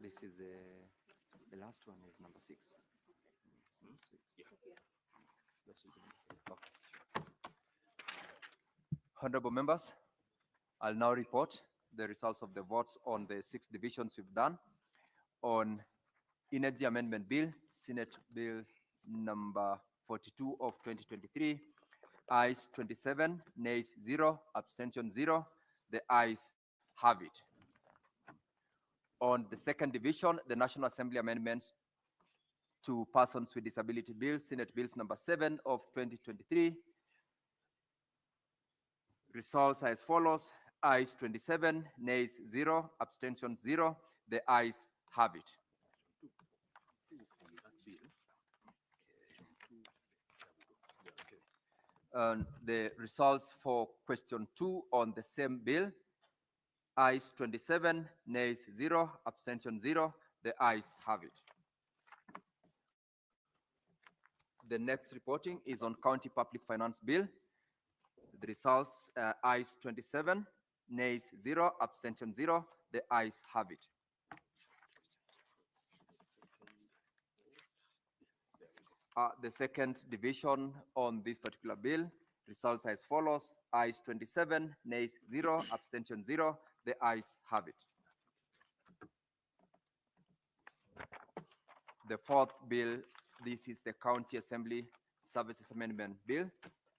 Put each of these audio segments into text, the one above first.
This is the last one is number 6. It's number 6. Yeah. That should be number 6. Okay. Honorable members, I'll now report the results of the votes on the 6 divisions we've done. On Energy Amendment Bill, Senate Bill number 42 of 2023, ayes 27, nays 0, abstention 0. The ayes have it. On the second division, the National Assembly amendments to Persons with Disability Bill, Senate Bills number 7 of 2023. Results are as follows: ayes 27, nays 0, abstention 0. The ayes have it. The results for question 2 on the same bill: ayes 27, nays 0, abstention 0. The ayes have it. The next reporting is on County Public Finance Bill. The results: ayes 27, nays 0, abstention 0. The ayes have it. The second division on this particular bill, results as follows: ayes 27, nays 0, abstention 0. The ayes have it. The fourth bill, this is the County Assembly Services Amendment Bill,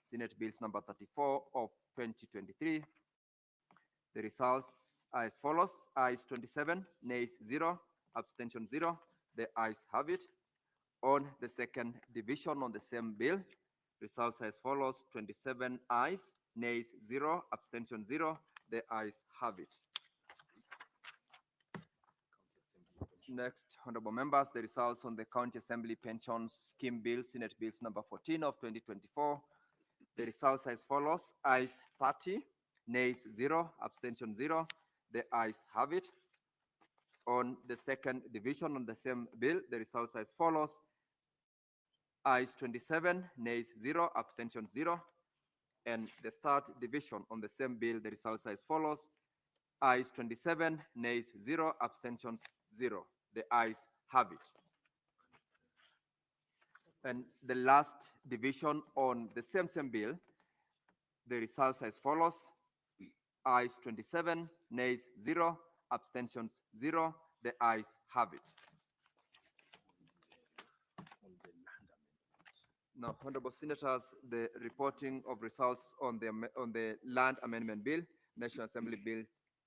Senate Bills number 34 of 2023. The results are as follows: ayes 27, nays 0, abstention 0. The ayes have it. On the second division on the same bill, results as follows: 27 ayes, nays 0, abstention 0. The ayes have it. Next, honorable members, the results on the County Assembly Pensions Scheme Bill, Senate Bills number 14 of 2024. The results as follows: ayes 30, nays 0, abstention 0. The ayes have it. On the second division on the same bill, the results as follows: Ayes 27, nays 0, abstentions 0. And the third division on the same bill, the results are as follows. Ayes 27, nays 0, abstentions 0. The ayes have it. And the last division on the same bill, the results are as follows. Ayes 27, nays 0, abstentions 0. The ayes have it. Now, honorable senators, the reporting of results on the Land Amendment Bill, National Assembly Bill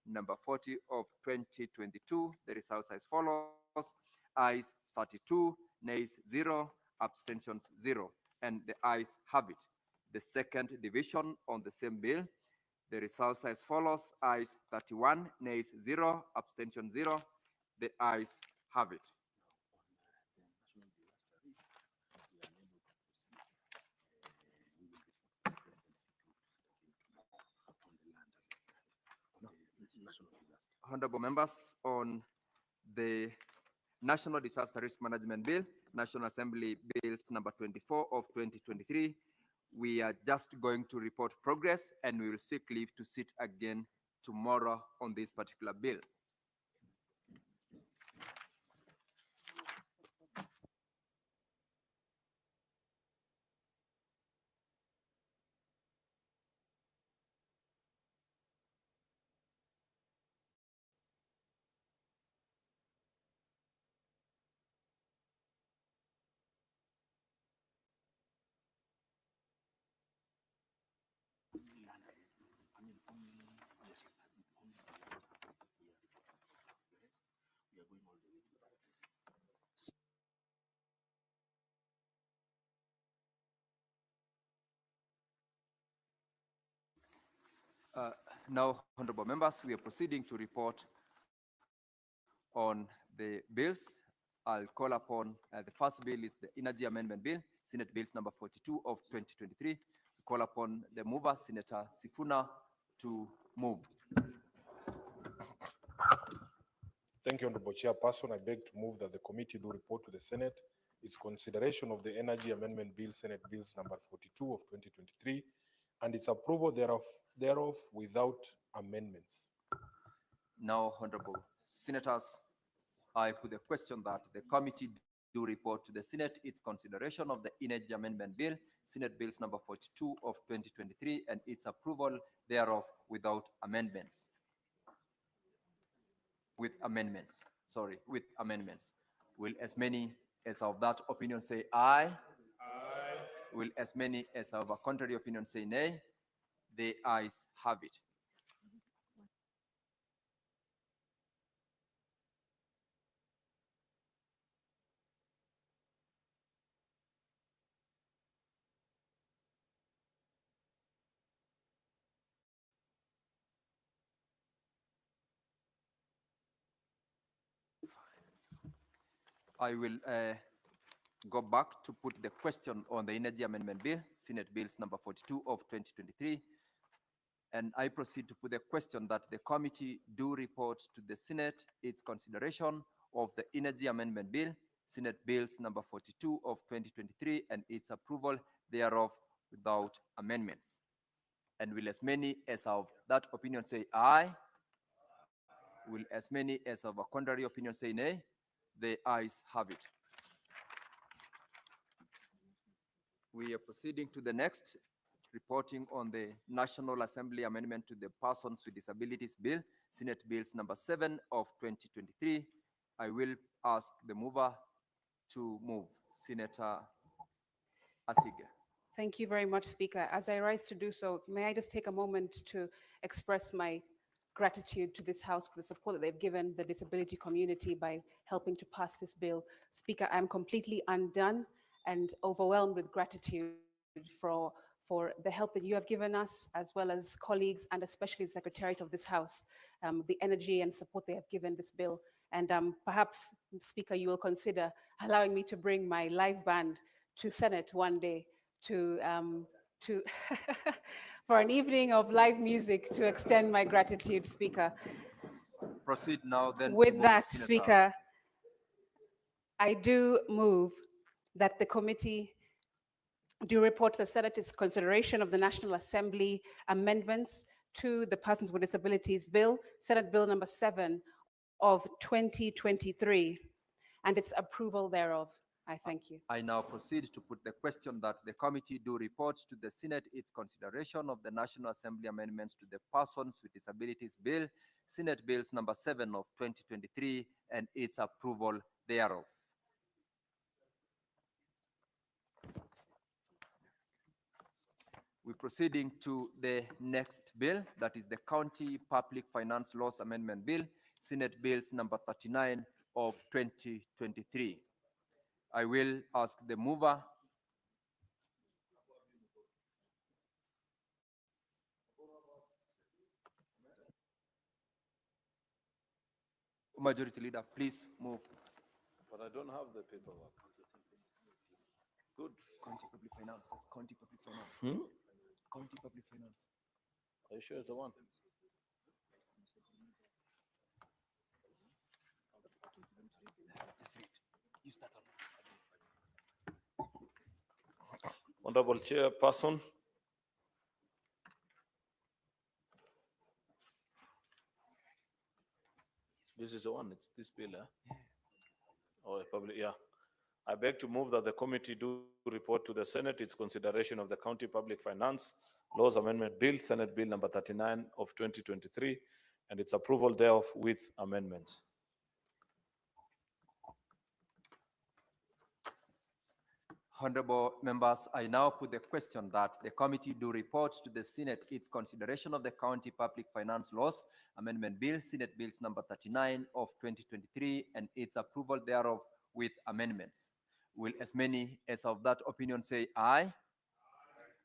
number 40 of 2022. The results are as follows. Ayes 32, nays 0, abstentions 0, and the ayes have it. The second division on the same bill, the results are as follows. Ayes 31, nays 0, abstention 0. The ayes have it. Honorable members, on the National Disaster Risk Management Bill, National Assembly Bills number 24 of 2023, we are just going to report progress, and we will seek leave to sit again tomorrow on this particular bill. Now, honorable members, we are proceeding to report on the bills. I'll call upon the first bill is the Energy Amendment Bill, Senate Bills number 42 of 2023. Call upon the mover, Senator Sifuna, to move. Thank you, Honorable Chairperson. I beg to move that the committee do report to the Senate its consideration of the Energy Amendment Bill, Senate Bills number 42 of 2023, and its approval thereof without amendments. Now, honorable senators, I put the question that the committee do report to the Senate its consideration of the Energy Amendment Bill, Senate Bills number 42 of 2023, and its approval thereof without amendments. With amendments. Will as many as of that opinion say aye? Aye. Will as many as of a contrary opinion say nay? The ayes have it. I will go back to put the question on the Energy Amendment Bill, Senate Bills number 42 of 2023. And I proceed to put the question that the committee do report to the Senate its consideration of the Energy Amendment Bill, Senate Bills number 42 of 2023, and its approval thereof without amendments. And will as many as of that opinion say aye? Will as many as of a contrary opinion say nay? The ayes have it. We are proceeding to the next, reporting on the National Assembly Amendment to the Persons with Disabilities Bill, Senate Bills number 7 of 2023. I will ask the mover to move. Senator Asige. Thank you very much, Speaker. As I rise to do so, may I just take a moment to express my gratitude to this House for the support that they've given the disability community by helping to pass this bill. Speaker, I'm completely undone and overwhelmed with gratitude for the help that you have given us, as well as colleagues and especially the Secretariat of this House, the energy and support they have given this bill. And perhaps, Speaker, you will consider allowing me to bring my live band to Senate one day to for an evening of live music to extend my gratitude, Speaker. Proceed now then. With that, Senator. Speaker, I do move that the committee do report to the Senate its consideration of the National Assembly amendments to the Persons with Disabilities Bill, Senate Bill number 7 of 2023, and its approval thereof. I thank you. I now proceed to put the question that the committee do report to the Senate its consideration of the National Assembly amendments to the Persons with Disabilities Bill, Senate Bills number 7 of 2023, and its approval thereof. We're proceeding to the next bill, that is the County Public Finance Laws Amendment Bill, Senate Bills number 39 of 2023. I will ask the mover Majority Leader, please move. But I don't have the paperwork. Good. County Public Finance, that's County Public Finance. County Public Finance. Are you sure it's the one? Just read. You start on. Honorable Chairperson, this is the one, it's this bill, eh? Oh, probably, yeah. I beg to move that the committee do report to the Senate its consideration of the County Public Finance Laws Amendment Bill, Senate Bill number 39 of 2023, and its approval thereof with amendments. Honorable members, I now put the question that the committee do report to the Senate its consideration of the County Public Finance Laws Amendment Bill, Senate Bills number 39 of 2023, and its approval thereof with amendments. Will as many as of that opinion say aye?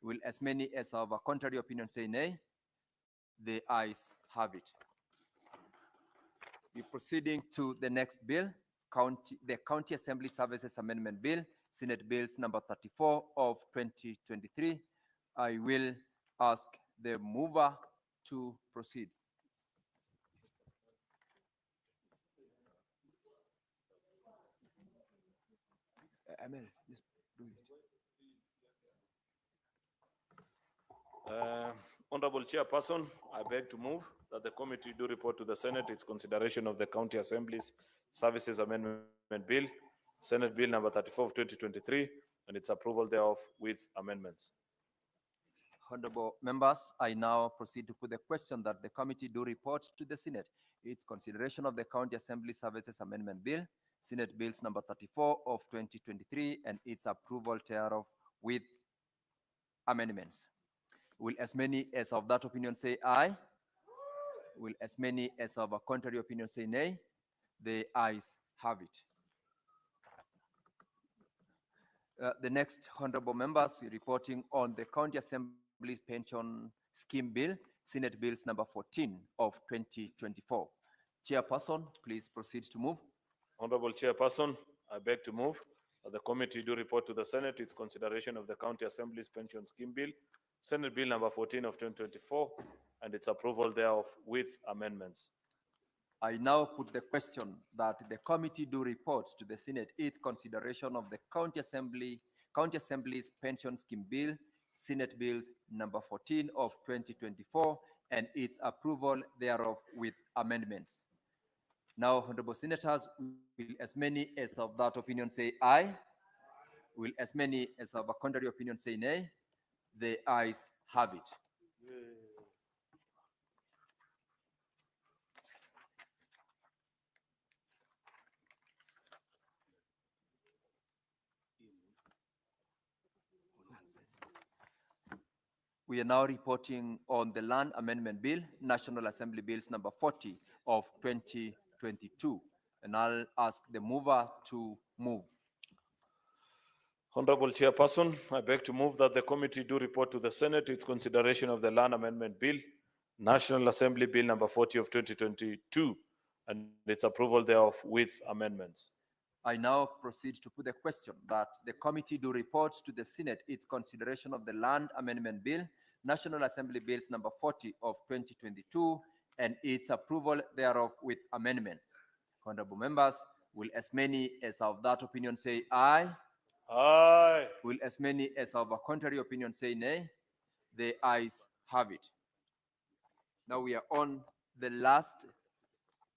Will as many as of a contrary opinion say nay? The ayes have it. We're proceeding to the next bill, the County Assembly Services Amendment Bill, Senate Bills number 34 of 2023. I will ask the mover to proceed. Amel, just do it. Honorable Chairperson, I beg to move that the committee do report to the Senate its consideration of the County Assembly's Services Amendment Bill, Senate Bill number 34 of 2023, and its approval thereof with amendments. Honorable members, I now proceed to put the question that the committee do report to the Senate its consideration of the County Assembly Services Amendment Bill, Senate Bills number 34 of 2023, and its approval thereof with amendments. Will as many as of that opinion say aye? Will as many as of a contrary opinion say nay? The ayes have it. The next honorable members reporting on the County Assembly Pension Scheme Bill, Senate Bills number 14 of 2024. Chairperson, please proceed to move. Honorable Chairperson, I beg to move that the committee do report to the Senate its consideration of the County Assembly's Pension Scheme Bill, Senate Bill number 14 of 2024, and its approval thereof with amendments. I now put the question that the committee do report to the Senate its consideration of the County Assembly's Pension Scheme Bill, Senate Bills number 14 of 2024, and its approval thereof with amendments. Now, honorable senators, will as many as of that opinion say aye? Will as many as of a contrary opinion say nay? The ayes have it. We are now reporting on the Land Amendment Bill, National Assembly Bills number 40 of 2022. And I'll ask the mover to move. Honorable Chairperson, I beg to move that the committee do report to the Senate its consideration of the Land Amendment Bill, National Assembly Bill number 40 of 2022, and its approval thereof with amendments. I now proceed to put the question that the committee do report to the Senate its consideration of the Land Amendment Bill, National Assembly Bills number 40 of 2022, and its approval thereof with amendments. Honorable members, will as many as of that opinion say aye? Aye. Will as many as have a contrary opinion say nay? The ayes have it. Now we are on the last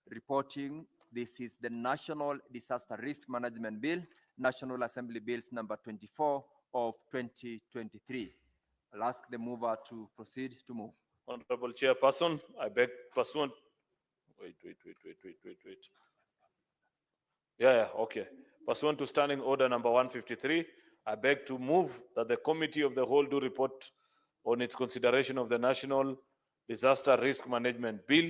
reporting. This is the National Disaster Risk Management Bill, National Assembly Bills number 24 of 2023. I'll ask the mover to proceed to move. Honorable Chairperson, I beg pursuant. Wait. Yeah, okay. Pursuant to Standing Order number 153, I beg to move that the Committee of the Whole do report on its consideration of the National Disaster Risk Management Bill,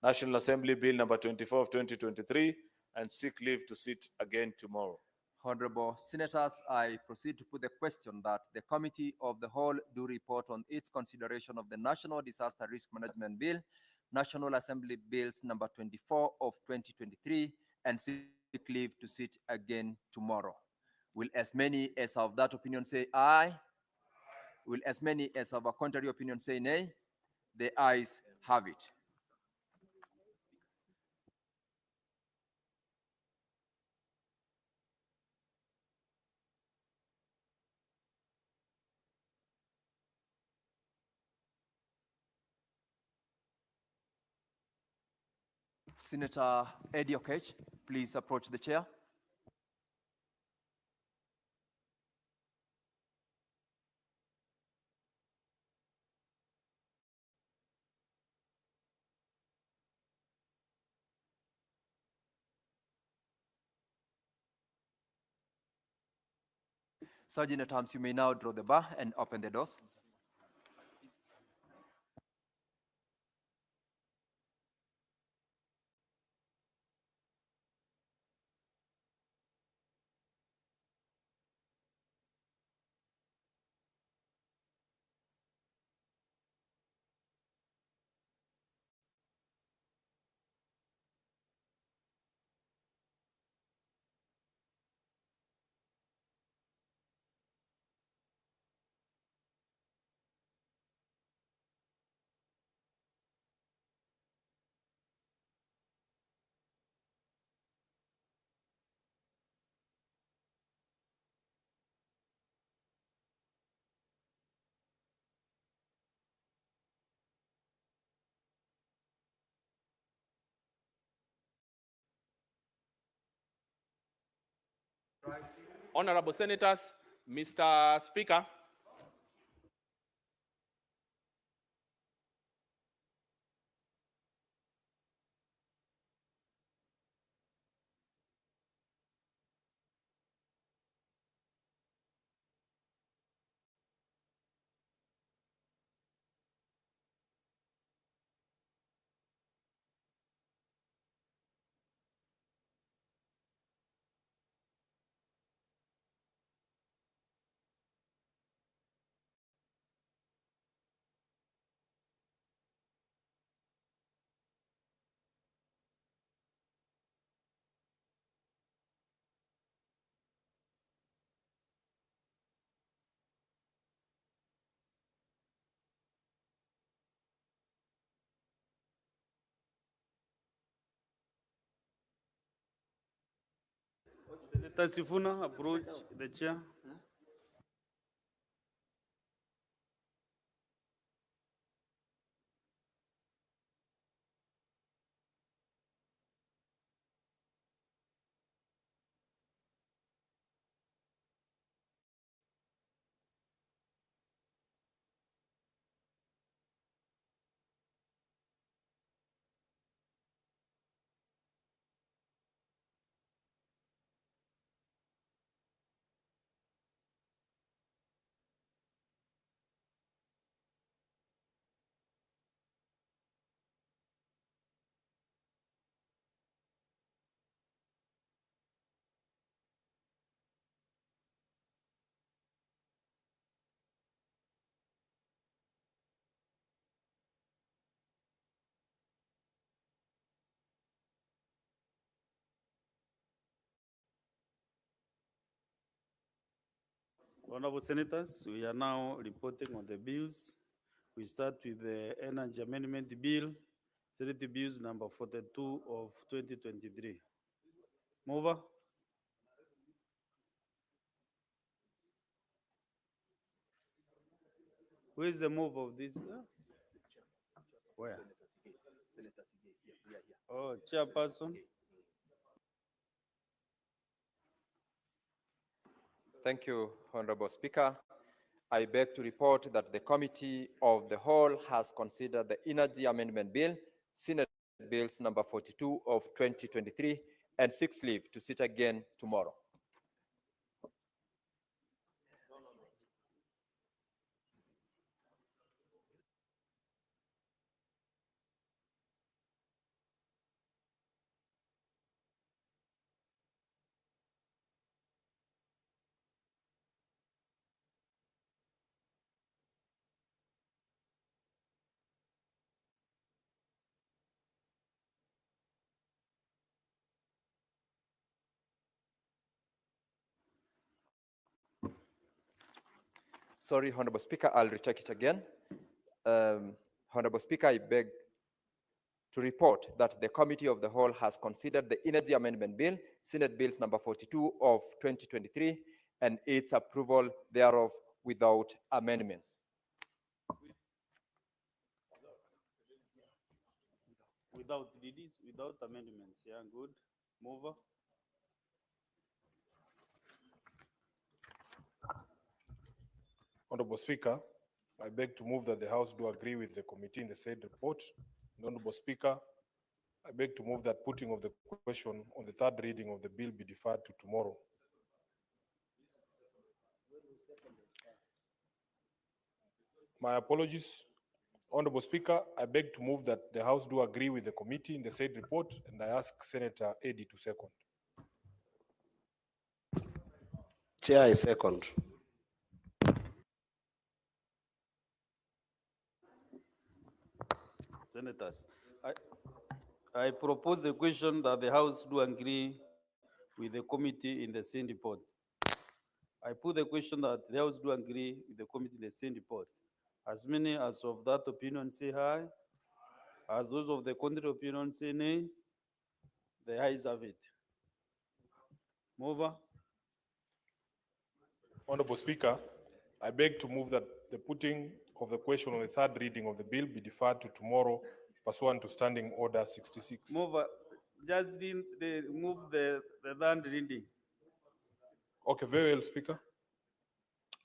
National Assembly Bill number 24 of 2023, and seek leave to sit again tomorrow. Honorable Senators, I proceed to put the question that the Committee of the Whole do report on its consideration of the National Disaster Risk Management Bill, National Assembly Bills number 24 of 2023, and seek leave to sit again tomorrow. Will as many as have that opinion say aye? Will as many as have a contrary opinion say nay? The ayes have it. Senator Eddie Okech, please approach the chair. Sergeant at Arms, you may now draw the bar and open the doors. Honorable Senators, Mr. Speaker, Senator Sifuna, approach the chair. Honorable Senators, we are now reporting on the bills. We start with the Energy Amendment Bill, Senate Bills number 42 of 2023. Mover, Who is the move of this? Where? Oh, chairperson. Thank you, Honorable Speaker. I beg to report that the Committee of the Whole has considered the Energy Amendment Bill, Senate Bills number 42 of 2023, and seeks leave to sit again tomorrow. Sorry, Honorable Speaker, I'll retake it again. Honorable Speaker, I beg to report that the Committee of the Whole has considered the Energy Amendment Bill, Senate Bills number 42 of 2023, and its approval thereof without amendments. Without amendments, yeah, good. Mover. Honorable Speaker, I beg to move that the House do agree with the committee in the said report. And Honorable Speaker, I beg to move that putting of the question on the third reading of the bill be deferred to tomorrow. My apologies. Honorable Speaker, I beg to move that the House do agree with the committee in the said report, and I ask Senator Eddy to second. Chair, I second. Senators, I propose the question that the House do agree with the committee in the same report. I put the question that the House do agree with the committee in the same report. As many as of that opinion say aye, as those of the contrary opinion say nay, the ayes have it. Mover. Honorable Speaker, I beg to move that the putting of the question on the third reading of the bill be deferred to tomorrow pursuant to Standing Order 66. Mover, just move the third reading. Okay, very well, Speaker.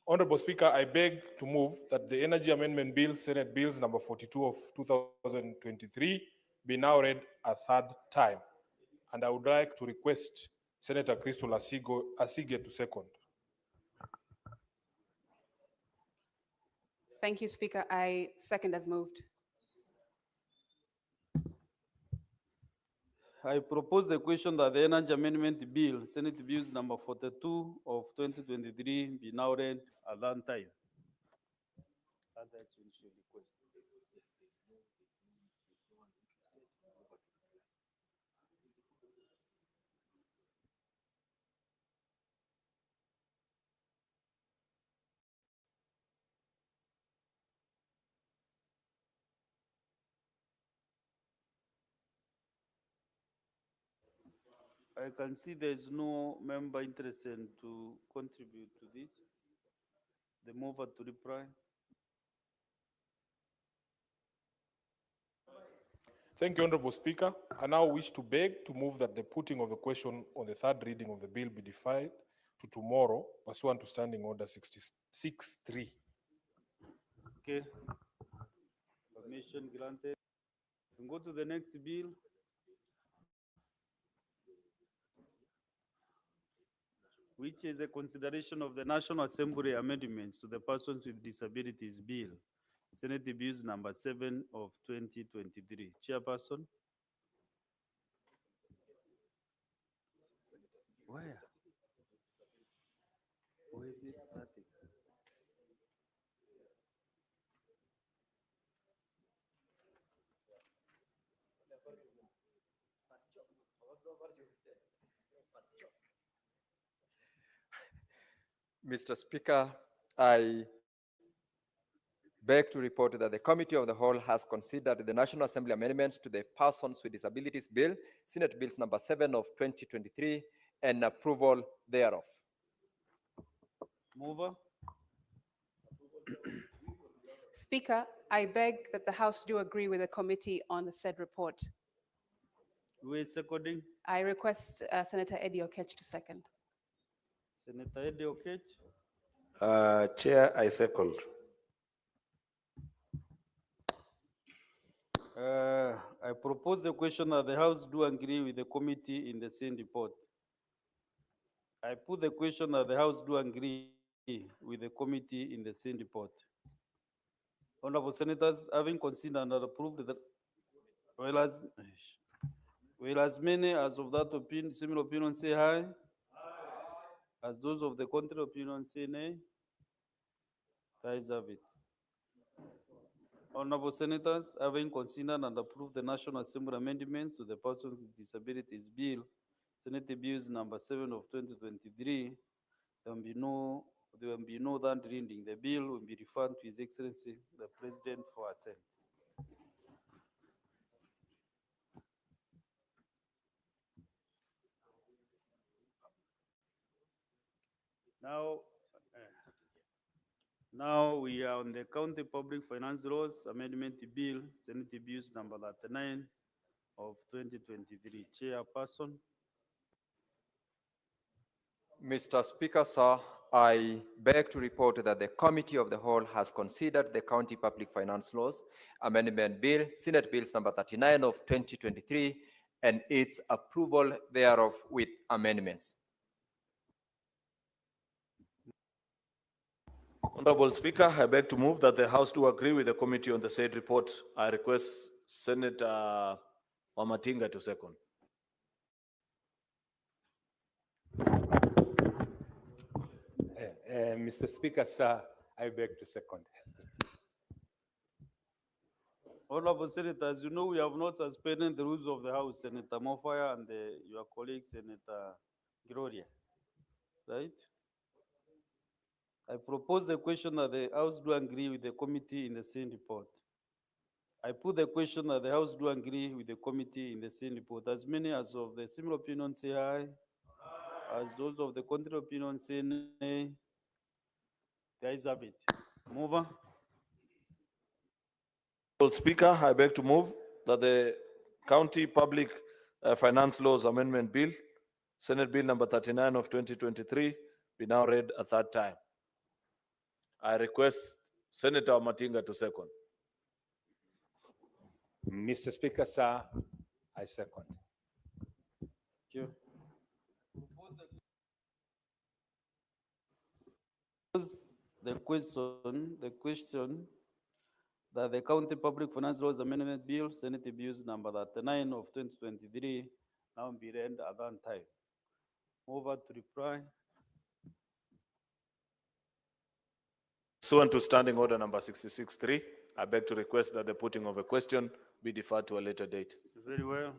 Honorable Speaker, I beg to move that the Energy Amendment Bill, Senate Bills number 42 of 2023, be now read a third time. And I would like to request Senator Crystal Asige to second. Thank you, Speaker. I second as moved. I propose the question that the Energy Amendment Bill, Senate Bills number 42 of 2023, be now read at that time. I can see there's no member interested to contribute to this. The mover to reply. Thank you, Honorable Speaker. I now wish to beg to move that the putting of the question on the third reading of the bill be deferred to tomorrow pursuant to Standing Order 66-3. Okay. Permission granted. And go to the next bill. Which is the consideration of the National Assembly amendments to the Persons with Disabilities Bill, Senate Bills number 7 of 2023. Chairperson. Where? Where is it starting? Mr. Speaker, I beg to report that the Committee of the Whole has considered the National Assembly amendments to the Persons with Disabilities Bill, Senate Bills number 7 of 2023, and approval thereof. Mover. Speaker, I beg that the House do agree with the committee on the said report. Who is seconding? I request Senator Eddie Okech to second. Senator Eddie Okech. Chair, I second. I propose the question that the House do agree with the committee in the same report. I put the question that the House do agree with the committee in the same report. Honorable Senators, having considered and approved that, whereas many as of that opinion, similar opinion say aye. As those of the contrary opinion say nay. The ayes have it. Honorable Senators, having considered and approved the National Assembly amendments to the Persons with Disabilities Bill, Senate Bills number 7 of 2023, there will be no third reading. The bill will be referred to His Excellency the President for assent. Now we are on the County Public Finance Laws Amendment Bill, Senate Bills number 39 of 2023. Chairperson. Mr. Speaker, sir, I beg to report that the Committee of the Whole has considered the County Public Finance Laws Amendment Bill, Senate Bills number 39 of 2023, and its approval thereof with amendments. Honorable Speaker, I beg to move that the House do agree with the committee on the said report. I request Senator Wamatinga to second. Mr. Speaker, sir, I beg to second. Honorable Senators, you know we have not suspended the rules of the House, Senator Mofaya and your colleague, Senator Gloria, right? I propose the question that the House do agree with the committee in the same report. I put the question that the House do agree with the committee in the same report. As many as of the similar opinion say aye, as those of the contrary opinion say nay. The ayes have it. Mover. Honorable Speaker, I beg to move that the County Public Finance Laws Amendment Bill, Senate Bill number 39 of 2023, be now read a third time. I request Senator Wamatinga to second. Mr. Speaker, sir, I second. Thank you. The question that the County Public Finance Laws Amendment Bill, Senate Bills number 39 of 2023, now be read at that time. Over to reply. Pursuant to Standing Order number 66.3, I beg to request that the putting of a question be deferred to a later date. Very well.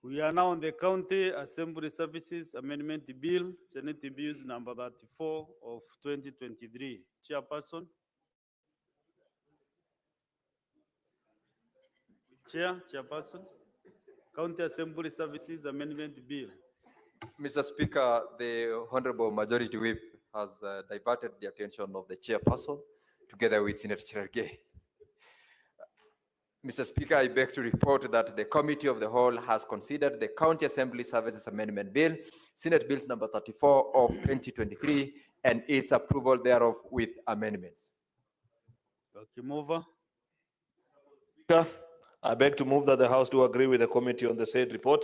We are now on the County Assembly Services Amendment Bill, Senate Bills number 34 of 2023. Chairperson. Chairperson. County Assembly Services Amendment Bill. Mr. Speaker, the Honorable Majority Whip has diverted the attention of the chairperson together with Senator Cherargei. Mr. Speaker, I beg to report that the Committee of the Whole has considered the County Assembly Services Amendment Bill, Senate Bills number 34 of 2023, and its approval thereof with amendments. Okay, mover. Speaker, I beg to move that the House do agree with the committee on the said report.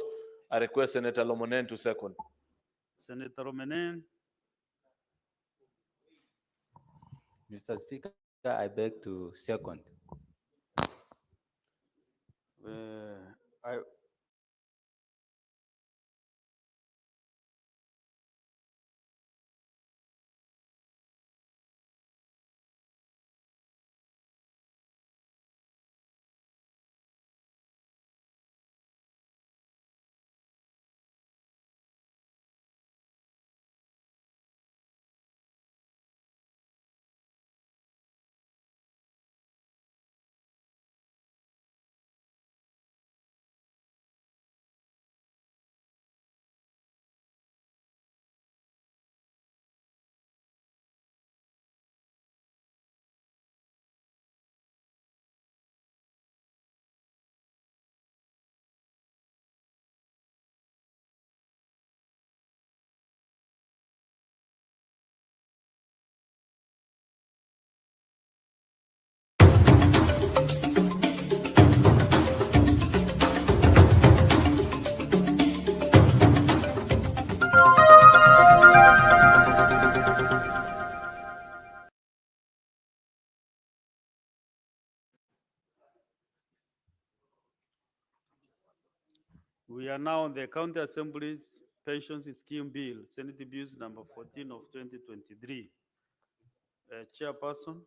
I request Senator Lomonen to second. Senator Romenen. Mr. Speaker, I beg to second. I We are now on the County Assembly's Pensions Scheme Bill, Senate Bills number 14 of 2023. Chairperson,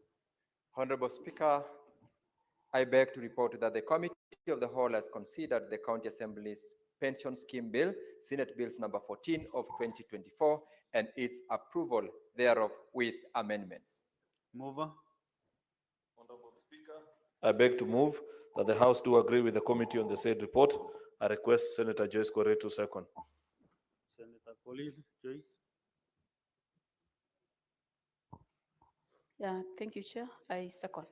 Honorable Speaker, I beg to report that the Committee of the Whole has considered the County Assembly's Pension Scheme Bill, Senate Bills number 14 of 2024, and its approval thereof with amendments. mover. Honorable Speaker, I beg to move that the House do agree with the committee on the said report. I request Senator Joyce Correa to second. Senator Colin Joyce. Yeah, thank you, Chair. I second.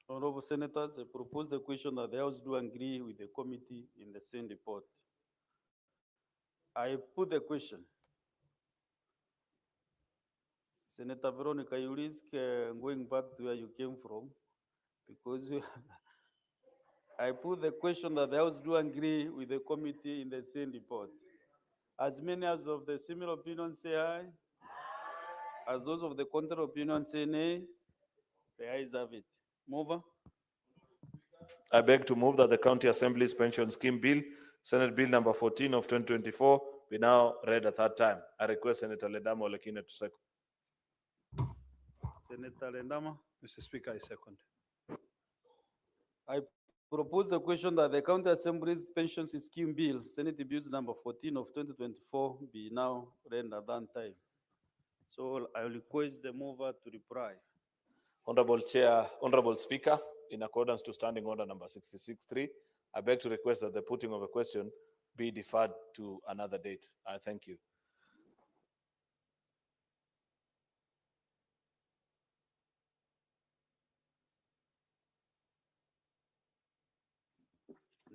Honorable Senators, I propose the question that the House do agree with the committee in the same report. I put the question. Senator Veronica, you risk going back to where you came from because I put the question that the House do agree with the committee in the same report. As many as of the similar opinion say aye, as those of the contrary opinion say nay, the ayes have it. Mover. I beg to move that the County Assembly's Pension Scheme Bill, Senate Bill number 14 of 2024, be now read a third time. I request Senator Ledamo Olekina to second. Senator Lendama. Mr. Speaker, I second. I propose the question that the County Assembly's Pensions Scheme Bill, Senate Bills number 14 of 2024, be now read at that time. So I request the mover to reply. Honorable Chair, Honorable Speaker, in accordance to Standing Order number 66.3, I beg to request that the putting of a question be deferred to another date. I thank you.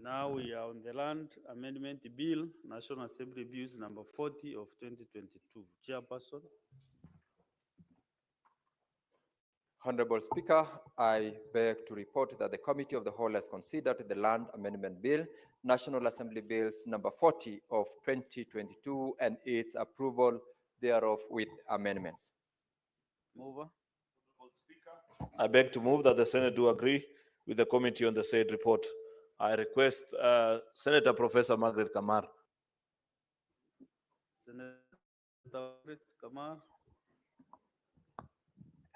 Now we are on the Land Amendment Bill, National Assembly Bills number 40 of 2022. Chairperson. Honorable Speaker, I beg to report that the Committee of the Whole has considered the Land Amendment Bill, National Assembly Bills number 40 of 2022, and its approval thereof with amendments. Mover. I beg to move that the Senate do agree with the committee on the said report. I request Senator Professor Margaret Kamar. Senator Margaret Kamar.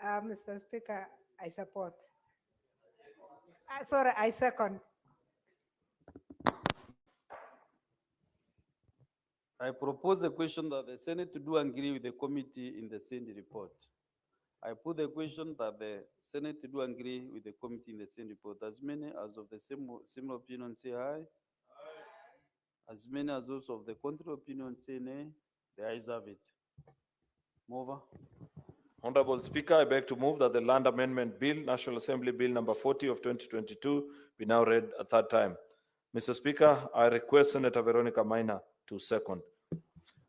Mr. Speaker, I support. Sorry, I second. I propose the question that the Senate do agree with the committee in the same report. I put the question that the Senate do agree with the committee in the same report. As many as of the same opinion say aye. As many as those of the contrary opinion say nay. The ayes have it. Mover. Honorable Speaker, I beg to move that the Land Amendment Bill, National Assembly Bill number 40 of 2022, be now read a third time. Mr. Speaker, I request Senator Veronica Maina to second.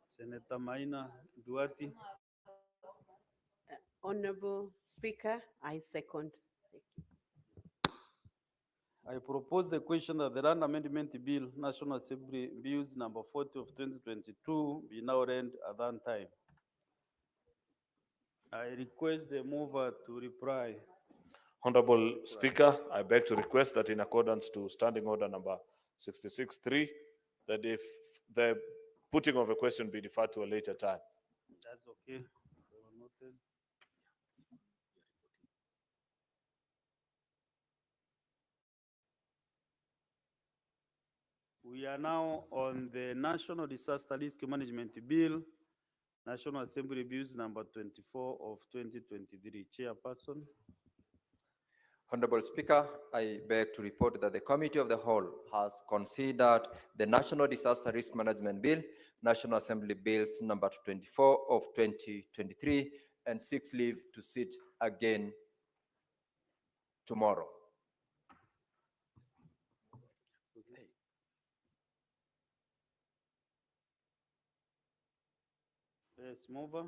Senator Maina Duarte. Honorable Speaker, I second. Thank you. I propose the question that the Land Amendment Bill, National Assembly Bills number 40 of 2022, be now read at that time. I request the mover to reply. Honorable Speaker, I beg to request that in accordance to Standing Order number 66.3, that if the putting of a question be deferred to a later time. That's okay. Noted. We are now on the National Disaster Risk Management Bill, National Assembly Bills number 24 of 2023. Chairperson. Honorable Speaker, I beg to report that the Committee of the Whole has considered the National Disaster Risk Management Bill, National Assembly Bills number 24 of 2023, and seeks leave to sit again tomorrow. Yes, mover.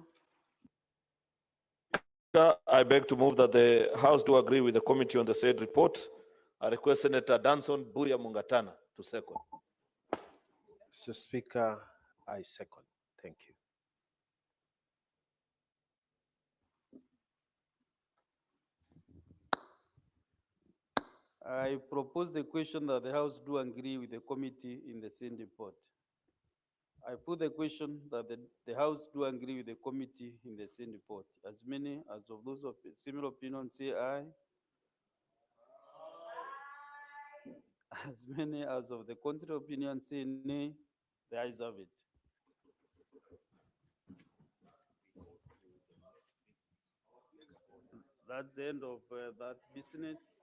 I beg to move that the House do agree with the committee on the said report. I request Senator Danson Buya Mungatana to second. Mr. Speaker, I second. Thank you. I propose the question that the House do agree with the committee in the same report. I put the question that the House do agree with the committee in the same report. As many as of those of similar opinion say aye. As many as of the contrary opinion say nay. The ayes have it. That's the end of that business.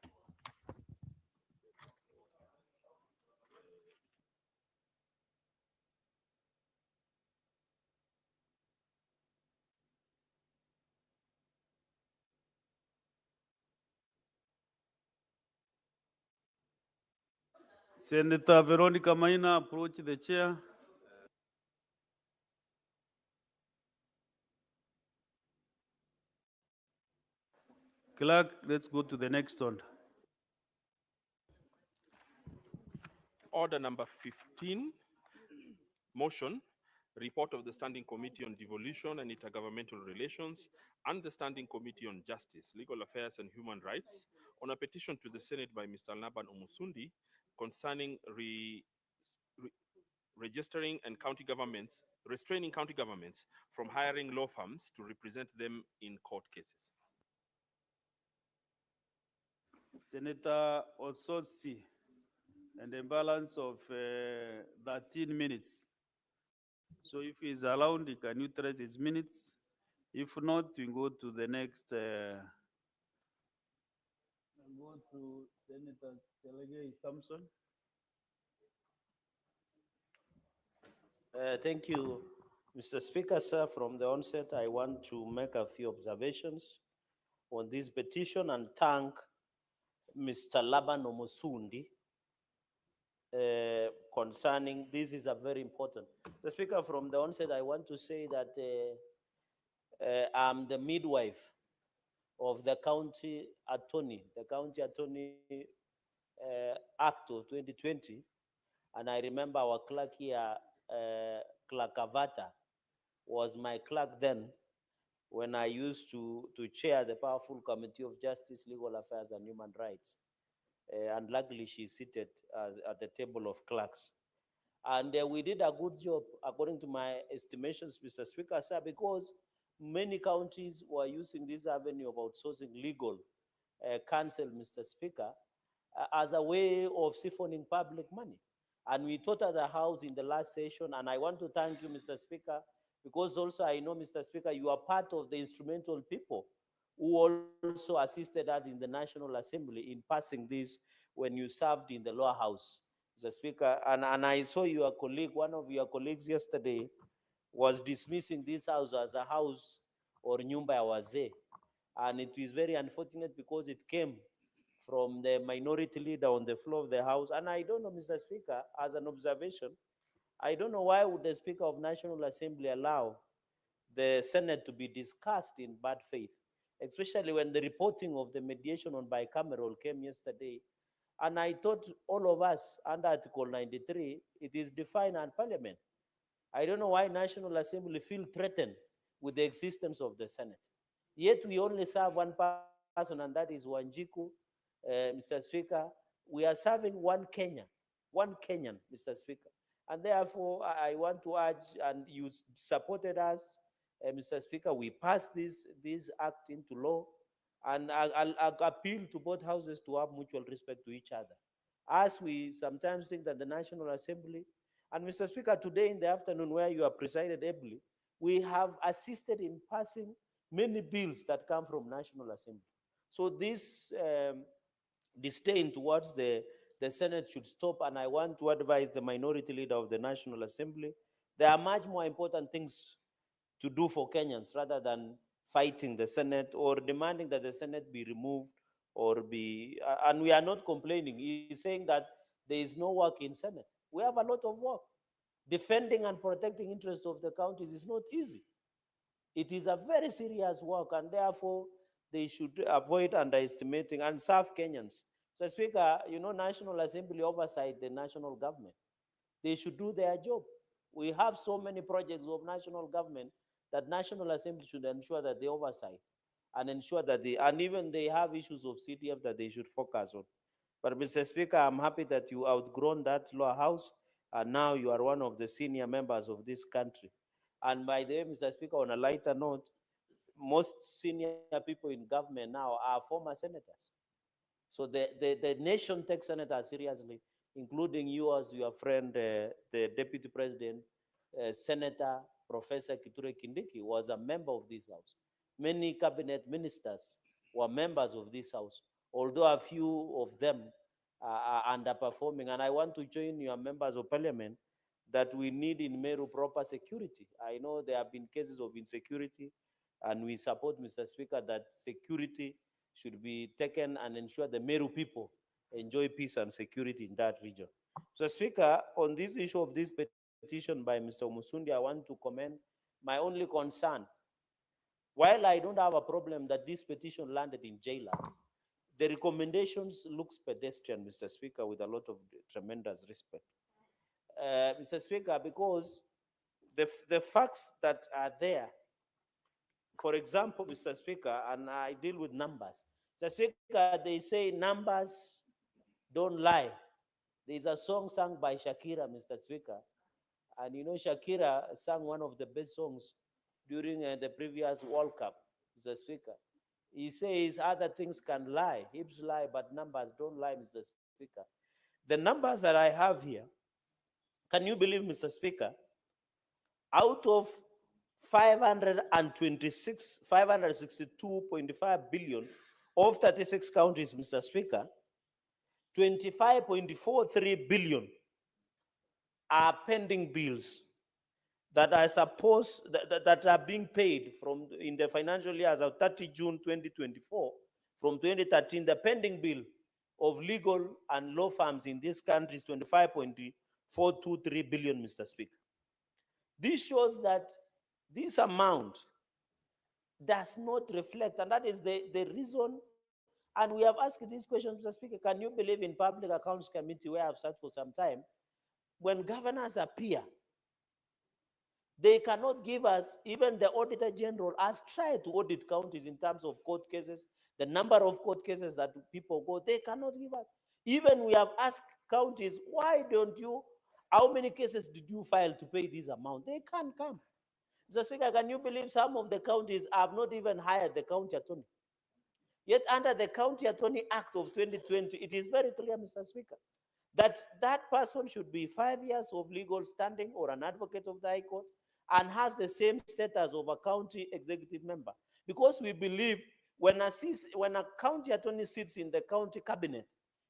Senator Veronica Maina, approach the chair. Clerk, let's go to the next one. Order number 15, motion, report of the Standing Committee on Devolution and Intergovernmental Relations and the Standing Committee on Justice, Legal Affairs and Human Rights on a petition to the Senate by Mr. Laban Omusundi concerning registering and county governments, restraining county governments from hiring law firms to represent them in court cases. Senator Ososi, and a balance of 13 minutes. So if he's allowed, he can utilize his minutes. If not, we go to the next. Go to Senator Telegay Samson. Thank you, Mr. Speaker, sir. From the onset, I want to make a few observations on this petition and thank Mr. Laban Omusundi concerning this is a very important. Mr. Speaker, from the onset, I want to say that I'm the midwife of the county attorney Act of 2020, and I remember our clerk here, Clerk Avata, was my clerk then when I used to chair the powerful Committee of Justice, Legal Affairs and Human Rights. And luckily she's seated at the table of clerks. And we did a good job, according to my estimations, Mr. Speaker, sir, because many counties were using this avenue of outsourcing legal counsel, Mr. Speaker, as a way of siphoning public money. And we taught at the House in the last session, and I want to thank you, Mr. Speaker, because also I know, Mr. Speaker, you are part of the instrumental people who also assisted us in the National Assembly in passing this when you served in the lower house, Mr. Speaker. And I saw your colleague, one of your colleagues yesterday, was dismissing this house as a house or nyumba ya wazee. And it is very unfortunate because it came from the minority leader on the floor of the House. And I don't know, Mr. Speaker, as an observation, I don't know why would the Speaker of National Assembly allow the Senate to be discussed in bad faith, especially when the reporting of the mediation on bicameral came yesterday. And I thought all of us under Article 93, it is defined in Parliament. I don't know why National Assembly feel threatened with the existence of the Senate. Yet we only serve one person, and that is Wanjiku, Mr. Speaker. We are serving one Kenyan, Mr. Speaker. And therefore, I want to urge, and you supported us, Mr. Speaker, we passed this act into law, and I'll appeal to both houses to have mutual respect to each other. As we sometimes think that the National Assembly, and Mr. Speaker, today in the afternoon where you are presided ably, we have assisted in passing many bills that come from National Assembly. So this disdain towards the Senate should stop, and I want to advise the minority leader of the National Assembly, there are much more important things to do for Kenyans rather than fighting the Senate or demanding that the Senate be removed or be, and we are not complaining. He's saying that there is no work in Senate. We have a lot of work. Defending and protecting interests of the counties is not easy. It is a very serious work, and therefore they should avoid underestimating and serve Kenyans. So, Speaker, you know, National Assembly oversight the national government. They should do their job. We have so many projects of national government that National Assembly should ensure that they oversight and ensure that and even they have issues of CTF that they should focus on. But Mr. Speaker, I'm happy that you outgrown that lower house, and now you are one of the senior members of this country. And by the way, Mr. Speaker, on a lighter note, most senior people in government now are former senators. So the nation takes senators seriously, including you as your friend, the Deputy President, Senator Professor Kithure Kindiki was a member of this house. Many cabinet ministers were members of this house, although a few of them are underperforming. And I want to join your members of parliament that we need in Meru proper security. I know there have been cases of insecurity, and we support, Mr. Speaker, that security should be taken and ensure the Meru people enjoy peace and security in that region. Mr. Speaker, on this issue of this petition by Mr. Musundi, I want to comment my only concern. While I don't have a problem that this petition landed in jailer, the recommendations looks pedestrian, Mr. Speaker, with a lot of tremendous respect. Mr. Speaker, because the facts that are there, for example, Mr. Speaker, and I deal with numbers. Mr. Speaker, they say numbers don't lie. There's a song sung by Shakira, Mr. Speaker. And you know, Shakira sang one of the best songs during the previous World Cup, Mr. Speaker. He says other things can lie, hips lie, but numbers don't lie, Mr. Speaker. The numbers that I have here, can you believe, Mr. Speaker, out of 562.5 billion of 36 counties, Mr. Speaker, 25.43 billion are pending bills that are supposed that are being paid from in the financial year as of 30 June 2024. From 2013, the pending bill of legal and law firms in this country is 25.423 billion, Mr. Speaker. This shows that this amount does not reflect, and that is the reason. And we have asked this question, Mr. Speaker, can you believe in Public Accounts Committee, where I've sat for some time, when governors appear, they cannot give us, even the Auditor General has tried to audit counties in terms of court cases, the number of court cases that people go, they cannot give us. Even we have asked counties, why don't you, how many cases did you file to pay this amount? They can't come. Mr. Speaker, can you believe some of the counties have not even hired the county attorney? Yet under the County Attorney Act of 2020, it is very clear, Mr. Speaker, that that person should be 5 years of legal standing or an advocate of the High Court and has the same status of a county executive member. Because we believe when a county attorney sits in the county cabinet,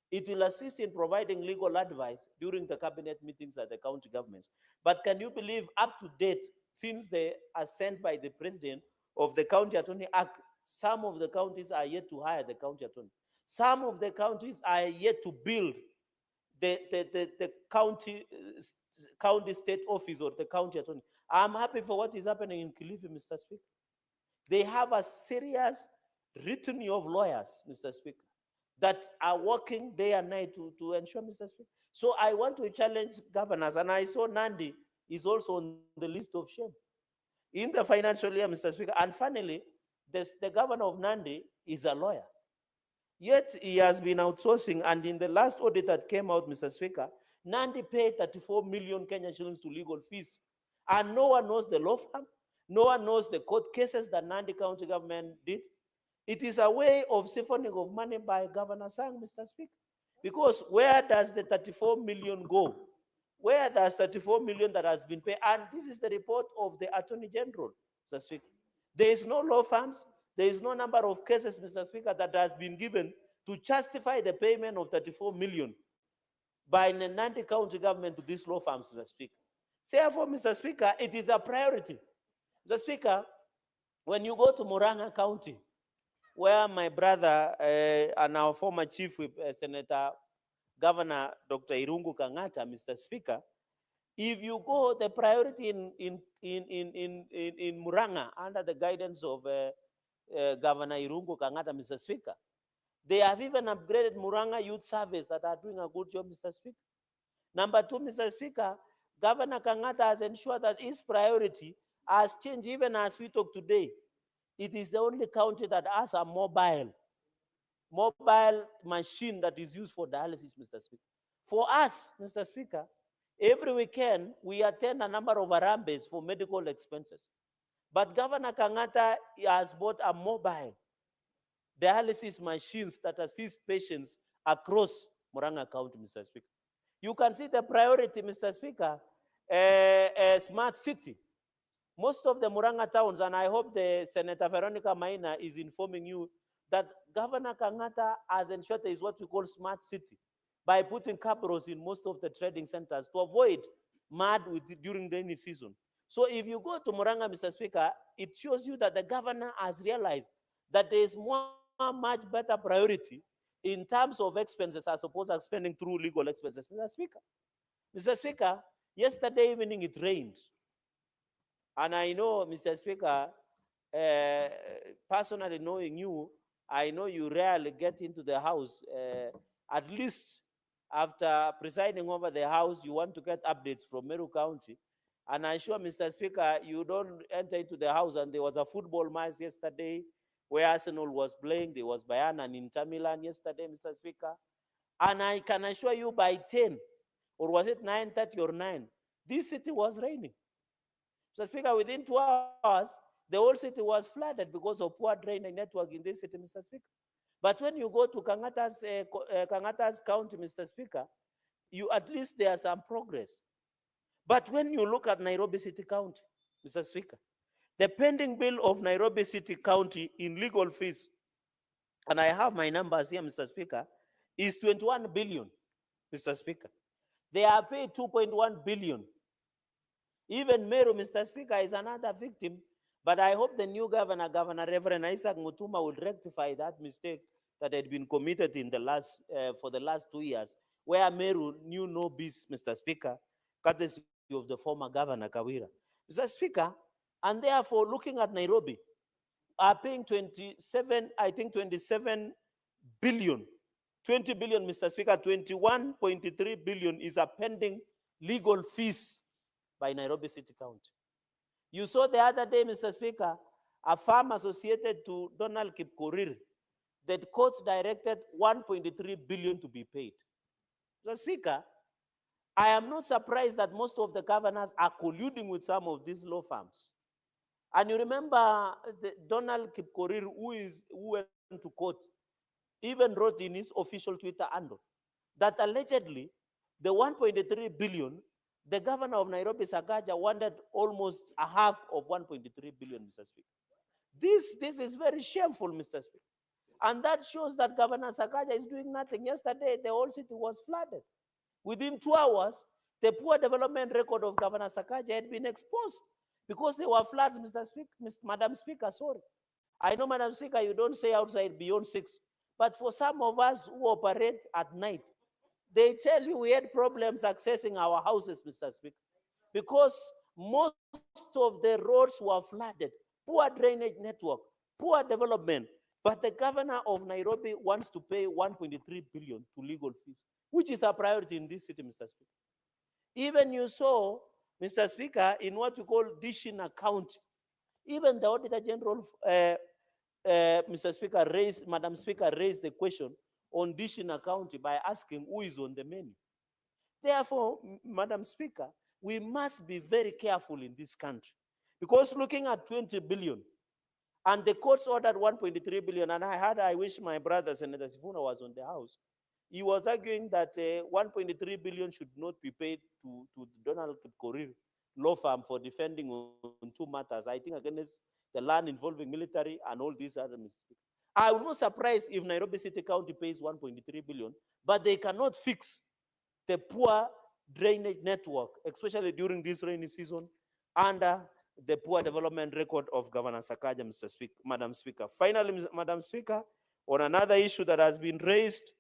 it will assist in providing legal advice during the cabinet meetings at the county governments. But can you believe, up to date, since the assent by the president of the County Attorney Act, some of the counties are yet to hire the county attorney. Some of the counties are yet to build the county state office or the county attorney. I'm happy for what is happening in Kilifi, Mr. Speaker. They have a serious litany of lawyers, Mr. Speaker, that are working day and night to ensure, Mr. Speaker. So I want to challenge governors, and I saw Nandi is also on the list of shame in the financial year, Mr. Speaker. And finally, the governor of Nandi is a lawyer. Yet he has been outsourcing, and in the last audit that came out, Mr. Speaker, Nandi paid 34 million Kenya shillings to legal fees. And no one knows the law firm, no one knows the court cases that Nandi County government did. It is a way of siphoning of money by Governor Sang, Mr. Speaker. Because where does the 34 million go? Where does 34 million that has been paid? And this is the report of the Attorney General, Mr. Speaker. There is no law firms, there is no number of cases, Mr. Speaker, that has been given to justify the payment of 34 million by the Nandi County government to these law firms, Mr. Speaker. Therefore, Mr. Speaker, it is a priority. Mr. Speaker, when you go to Murang'a County, where my brother and our former chief whip, Senator Governor Dr. Irungu Kangata, Mr. Speaker, if you go, the priority in Murang'a under the guidance of Governor Irungu Kangata, Mr. Speaker, they have even upgraded Murang'a Youth Service that are doing a good job, Mr. Speaker. Number two, Mr. Speaker, Governor Kangata has ensured that his priority has changed even as we talk today. It is the only county that has a mobile mobile machine that is used for dialysis, Mr. Speaker. For us, Mr. Speaker, every weekend we attend a number of Arambes for medical expenses. But Governor Kangata has bought a mobile dialysis machines that assist patients across Murang'a County, Mr. Speaker. You can see the priority, Mr. Speaker, smart city. Most of the Murang'a towns, and I hope the Senator Veronica Maina is informing you that Governor Kangata has ensured there is what we call smart city by putting cabros in most of the trading centers to avoid during the rainy season. So if you go to Murang'a, Mr. Speaker, it shows you that the governor has realized that there is much better priority in terms of expenses as opposed to spending through legal expenses. Mr. Speaker, yesterday evening it rained. And I know, Mr. Speaker, personally knowing you, I know you rarely get into the house. At least after presiding over the house, you want to get updates from Meru County. And I'm sure, Mr. Speaker, you don't enter into the house. And there was a football match yesterday where Arsenal was playing. There was Bayern and Inter Milan yesterday, Mr. Speaker. And I can assure you by 10, or was it 9:30 or 9, this city was raining. Mr. Speaker, within 2 hours, the whole city was flooded because of poor drainage network in this city, Mr. Speaker. But when you go to Kangata's county, Mr. Speaker, at least there's some progress. But when you look at Nairobi City County, Mr. Speaker, the pending bill of Nairobi City County in legal fees, and I have my numbers here, Mr. Speaker, is 21 billion, Mr. Speaker. They are paid 2.1 billion. Even Meru, Mr. Speaker, is another victim. But I hope the new governor, Governor Reverend Isaac Mutuma, will rectify that mistake that had been committed in for the last 2 years, where Meru knew no peace, Mr. Speaker, courtesy of the former Governor Kawira. Mr. Speaker, and therefore looking at Nairobi, are paying 27 billion. 20 billion, Mr. Speaker, 21.3 billion is a pending legal fees by Nairobi City County. You saw the other day, Mr. Speaker, a farm associated to Donald Kipkorir, that courts directed 1.3 billion to be paid. Mr. Speaker, I am not surprised that most of the governors are colluding with some of these law firms. And you remember Donald Kipkorir, who went to court, even wrote in his official Twitter handle that allegedly the 1.3 billion, the governor of Nairobi, Sakaja, wanted almost a half of 1.3 billion, Mr. Speaker. This is very shameful, Mr. Speaker. And that shows that Governor Sakaja is doing nothing. Yesterday, the whole city was flooded. Within 2 hours, the poor development record of Governor Sakaja had been exposed because there were floods, Madam Speaker, sorry. I know, Madam Speaker, you don't say outside beyond 6, but for some of us who operate at night, they tell you we had problems accessing our houses, Mr. Speaker, because most of the roads were flooded, poor drainage network, poor development. But the governor of Nairobi wants to pay 1.3 billion to legal fees, which is a priority in this city, Mr. Speaker. Even you saw, Mr. Speaker, in what you call Dishina County, even the Auditor General, Mr. Speaker, Madam Speaker, raised the question on Dishina County by asking who is on the menu. Therefore, Madam Speaker, we must be very careful in this country, because looking at 20 billion, and the courts ordered 1.3 billion, and I wish my brother, Senator Sifuna, was on the house. He was arguing that 1.3 billion should not be paid to Donald Kipkorir law firm for defending on 2 matters, I think against the land involving military and all these other mistakes. I will not surprise if Nairobi City County pays 1.3 billion, but they cannot fix the poor drainage network, especially during this rainy season, under the poor development record of Governor Sakaja, Mr. Speaker, Madam Speaker. Finally, Madam Speaker, on another issue that has been raised,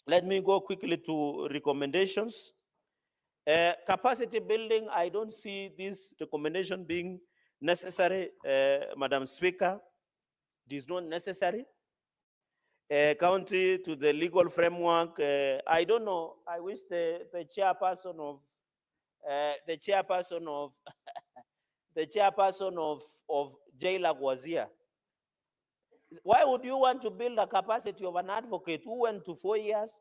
let me go quickly to recommendations. Capacity building, I don't see this recommendation being necessary, Madam Speaker. It is not necessary. County to the legal framework, I don't know. I wish the chairperson of the chairperson of JLAG was here. Why would you want to build a capacity of an advocate who went to 4 years?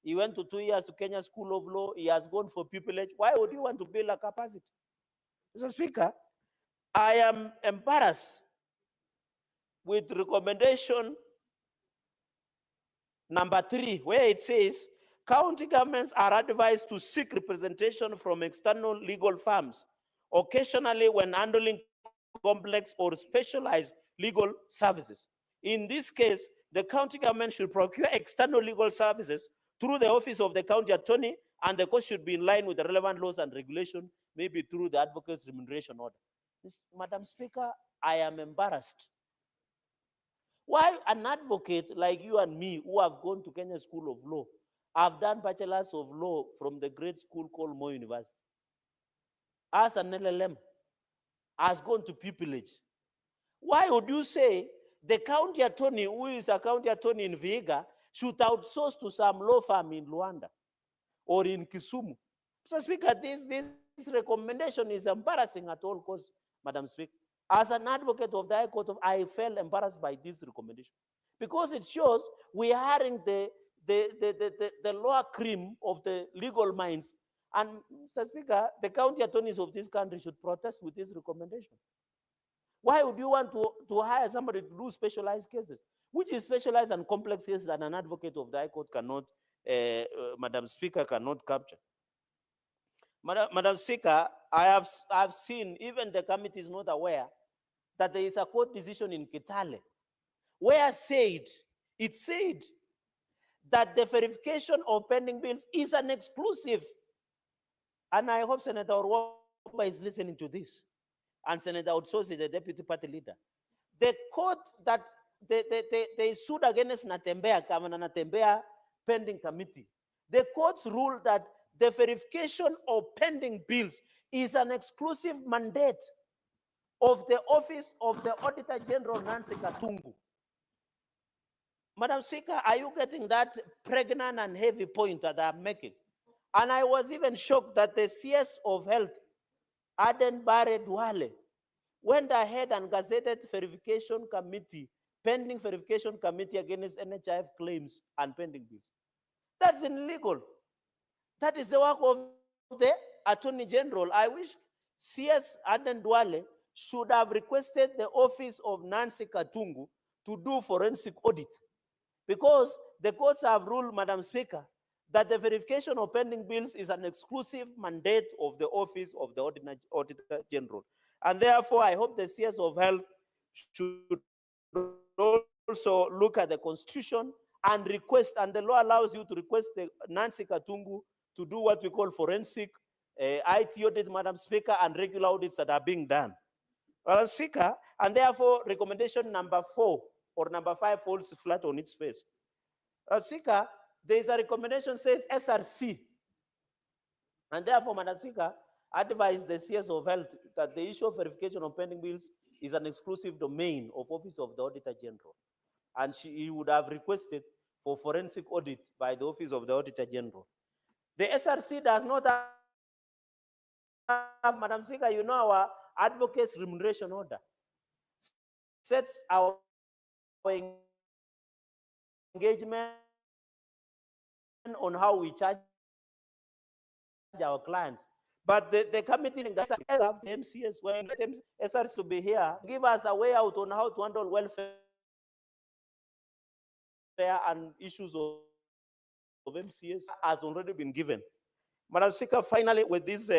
He went to 2 years to Kenya School of Law. He has gone for pupillage. Why would you want to build a capacity? Mr. Speaker, I am embarrassed with recommendation number 3, where it says, county governments are advised to seek representation from external legal firms, occasionally when handling complex or specialized legal services. In this case, the county government should procure external legal services through the office of the county attorney, and the cost should be in line with the relevant laws and regulation, maybe through the advocate's remuneration order. Madam Speaker, I am embarrassed. Why an advocate like you and me, who have gone to Kenya School of Law, have done bachelors of law from the great school called Moi University, as an LLM, has gone to pupillage? Why would you say the county attorney, who is a county attorney in Vihiga, should outsource to some law firm in Luanda or in Kisumu? Mr. Speaker, this recommendation is embarrassing at all costs, Madam Speaker. As an advocate of the High Court, I felt embarrassed by this recommendation because it shows we are hiring the lower cream of the legal minds. And Mr. Speaker, the county attorneys of this country should protest with this recommendation. Why would you want to hire somebody to do specialized cases, which is specialized and complex cases that an advocate of the High Court cannot, Madam Speaker, cannot capture? Madam Speaker, I've seen, even the committee is not aware, that there is a court decision in Kitale where it said that the verification of pending bills is an exclusive. And I hope Senator Orwaba is listening to this, and Senator Outsource is the deputy party leader. The court that they sued against Natembea, Governor Natembea pending committee, the courts ruled that the verification of pending bills is an exclusive mandate of the office of the Auditor General, Nancy Katungu. Madam Speaker, are you getting that pregnant and heavy point that I'm making? And I was even shocked that the CS of Health, Aden Bare Duale, went ahead and gazetted verification committee, pending verification committee against NHIF claims and pending bills. That's illegal. That is the work of the Attorney General. I wish CS Aden Duale should have requested the office of Nancy Katungu to do forensic audit, because the courts have ruled, Madam Speaker, that the verification of pending bills is an exclusive mandate of the office of the Auditor General. And therefore, I hope the CS of Health should also look at the Constitution and request, and the law allows you to request the Nancy Katungu to do what we call forensic IT audit, Madam Speaker, and regular audits that are being done. Madam Speaker, and therefore recommendation number 4 or number 5 falls flat on its face. Madam Speaker, there is a recommendation says SRC, and therefore, Madam Speaker, advise the CS of Health that the issue of verification of pending bills is an exclusive domain of Office of the Auditor General, and he would have requested for forensic audit by the Office of the Auditor General. The SRC does not have, Madam Speaker, you know, our advocates remuneration order sets our engagement on how we charge our clients. But the committee have the MCS, when the SRC to be here, give us a way out on how to handle welfare and issues of MCS has already been given. Madam Speaker, finally, with this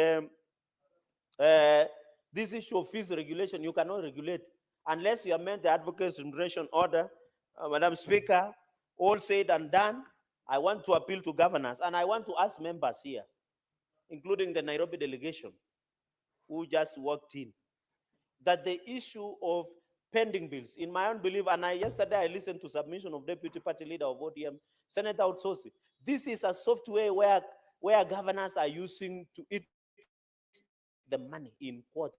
this issue of fees regulation, you cannot regulate unless you amend the advocate's remuneration order. Madam Speaker, all said and done, I want to appeal to governors, and I want to ask members here, including the Nairobi delegation, who just walked in, that the issue of pending bills, in my own belief, and yesterday I listened to submission of Deputy Party Leader of ODM, Senator Outsource. This is a software where governors are using to eat the money in court.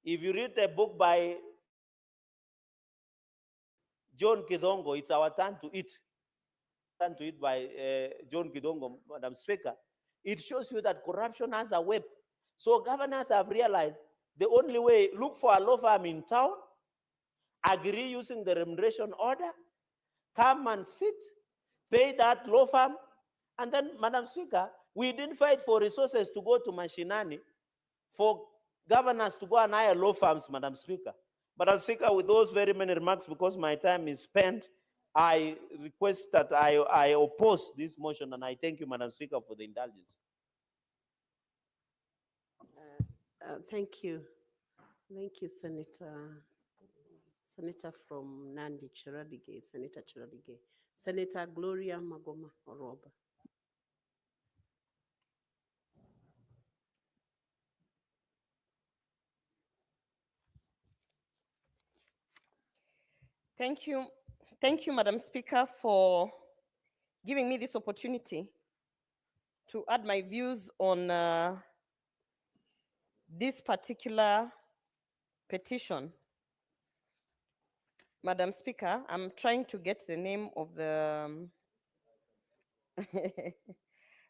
If you read the book by John Kidongo, It's Our Turn to Eat, by John Kidongo, Madam Speaker, it shows you that corruption has a web. So governors have realized The only way, look for a law firm in town, agree using the remuneration order, come and sit, pay that law firm, and then, Madam Speaker, we didn't fight for resources to go to Mashinani, for governors to go and hire law firms, Madam Speaker. Madam Speaker, with those very many remarks, because my time is spent, I request that I oppose this motion, and I thank you, Madam Speaker, for the indulgence. Thank you. Thank you, Senator from Nandi, Chiradige, Senator Chiradige. Senator Gloria Magoma Oroba. Thank you. Thank you, Madam Speaker, for giving me this opportunity to add my views on this particular petition. Madam Speaker, I'm trying to get the name of the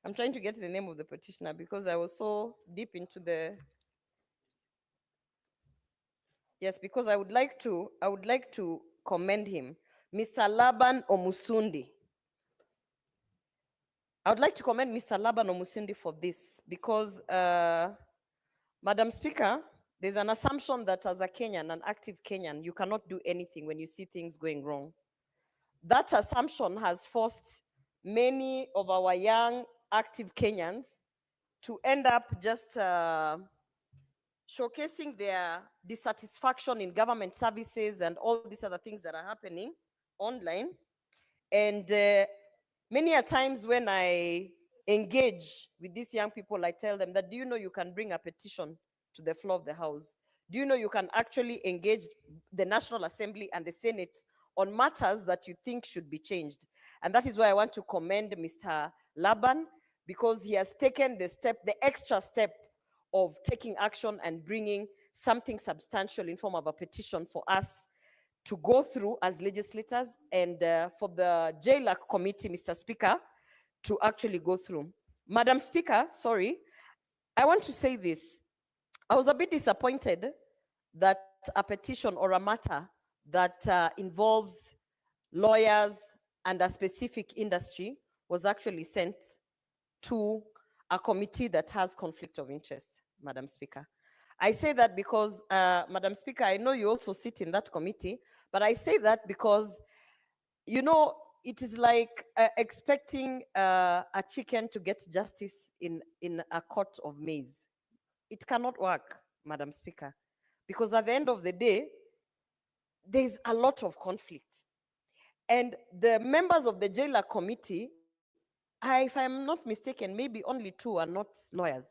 I'm trying to get the name of the petitioner because I was so deep into the because I would like to commend him, Mr. Laban Omusundi. I would like to commend Mr. Laban Omusundi for this because, Madam Speaker, there's an assumption that as a Kenyan, an active Kenyan, you cannot do anything when you see things going wrong. That assumption has forced many of our young active Kenyans to end up just showcasing their dissatisfaction in government services and all these other things that are happening online. And many a times when I engage with these young people, I tell them that, do you know you can bring a petition to the floor of the House? Do you know you can actually engage the National Assembly and the Senate on matters that you think should be changed? And that is why I want to commend Mr. Laban, because he has taken the extra step of taking action and bringing something substantial in form of a petition for us to go through as legislators and for the JLAC committee, Mr. Speaker, to actually go through. Madam Speaker, sorry, I want to say this. I was a bit disappointed that a petition or a matter that involves lawyers and a specific industry was actually sent to a committee that has conflict of interest, Madam Speaker. I say that because, Madam Speaker, I know you also sit in that committee, but I say that because, you know, it is like expecting a chicken to get justice in a court of maize. It cannot work, Madam Speaker, because at the end of the day, there's a lot of conflict. And the members of the jailer committee, if I'm not mistaken, maybe only 2 are not lawyers.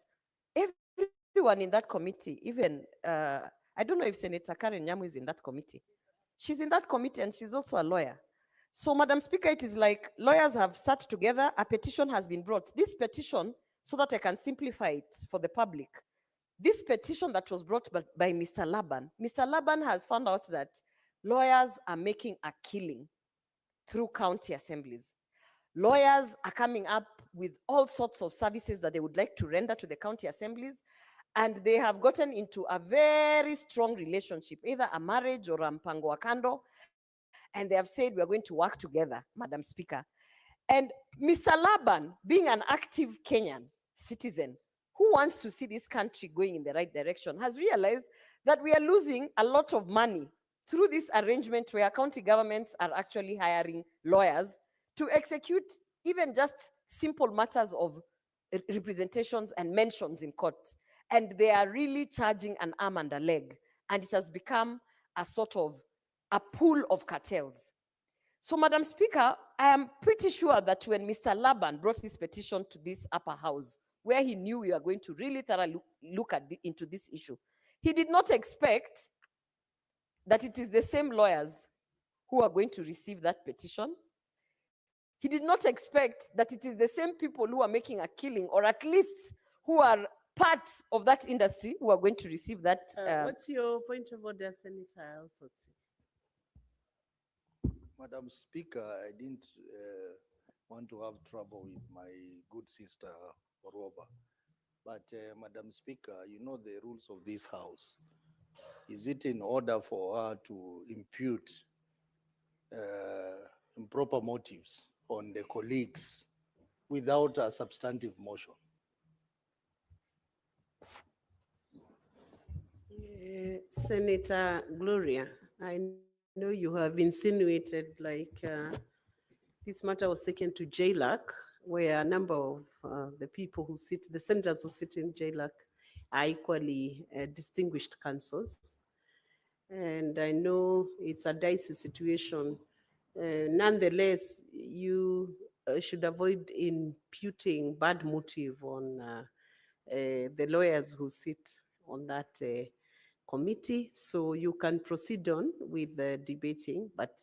Everyone in that committee, even, I don't know if Senator Karen Nyamu is in that committee. She's in that committee and she's also a lawyer. So, Madam Speaker, it is like lawyers have sat together, a petition has been brought. This petition, so that I can simplify it for the public, this petition that was brought by Mr. Laban has found out that lawyers are making a killing through county assemblies. Lawyers are coming up with all sorts of services that they would like to render to the county assemblies, and they have gotten into a very strong relationship, either a marriage or a mpango wa kando, and they have said, we are going to work together, Madam Speaker. And Mr. Laban, being an active Kenyan citizen who wants to see this country going in the right direction, has realized that we are losing a lot of money through this arrangement where county governments are actually hiring lawyers to execute even just simple matters of representations and mentions in court. And they are really charging an arm and a leg. And it has become a sort of a pool of cartels. So, Madam Speaker, I am pretty sure that when Mr. Laban brought this petition to this upper house, where he knew we are going to really thoroughly look into this issue, he did not expect that it is the same lawyers who are going to receive that petition. He did not expect that it is the same people who are making a killing, or at least who are part of that industry, who are going to receive that. What's your point of order, Senator? I also see. Madam Speaker, I didn't want to have trouble with my good sister Oroba. But Madam Speaker, you know the rules of this house. is it in order for her to impute improper motives on the colleagues without a substantive motion? Senator Gloria, I know you have insinuated like this matter was taken to JLAC, where a number of the people who sit, the senators who sit in JLAC are equally distinguished councils. And I know it's a dicey situation. Nonetheless, you should avoid imputing bad motive on the lawyers who sit on that committee. So you can proceed on with the debating, but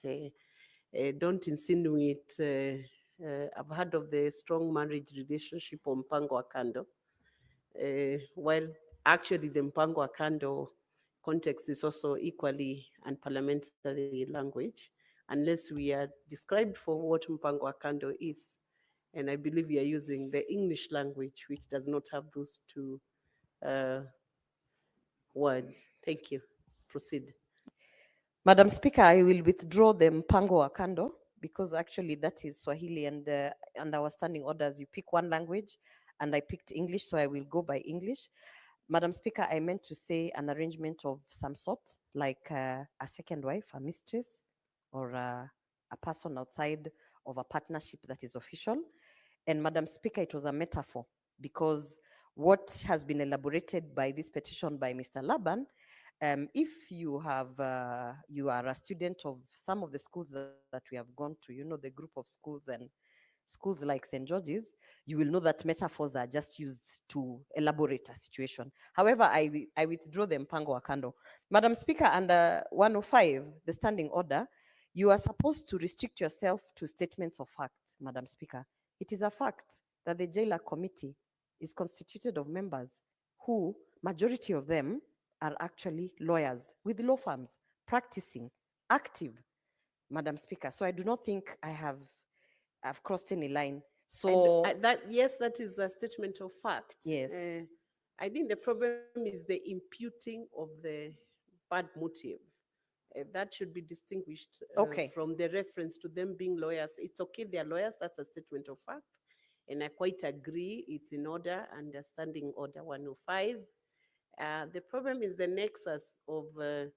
don't insinuate. I've heard of the strong marriage relationship on Mpango wa Kando. While actually the Mpango wa Kando context is also equally unparliamentary language, unless we are described for what Mpango wa Kando is. And I believe we are using the English language, which does not have those two words. Thank you. Proceed. Madam Speaker, I will withdraw the Mpango wa Kando because actually that is Swahili and our standing orders, you pick one language and I picked English, so I will go by English. Madam Speaker, I meant to say an arrangement of some sort, like a second wife, a mistress, or a person outside of a partnership that is official. And Madam Speaker, it was a metaphor because what has been elaborated by this petition by Mr. Laban, if you have, you are a student of some of the schools that we have gone to, you know, the group of schools and schools like St. George's, you will know that metaphors are just used to elaborate a situation. However, I withdraw the Mpango wa Kando. Madam Speaker, under 105, the standing order, you are supposed to restrict yourself to statements of fact, Madam Speaker. It is a fact that the jailer committee is constituted of members who, majority of them, are actually lawyers with law firms, practicing, active, Madam Speaker. So I do not think I've crossed any line. So Yes, that is a statement of fact. Yes. I think the problem is the imputing of the bad motive. That should be distinguished Okay. from the reference to them being lawyers. It's okay, they're lawyers, that's a statement of fact. And I quite agree, it's in order, understanding order 105. The problem is the nexus of the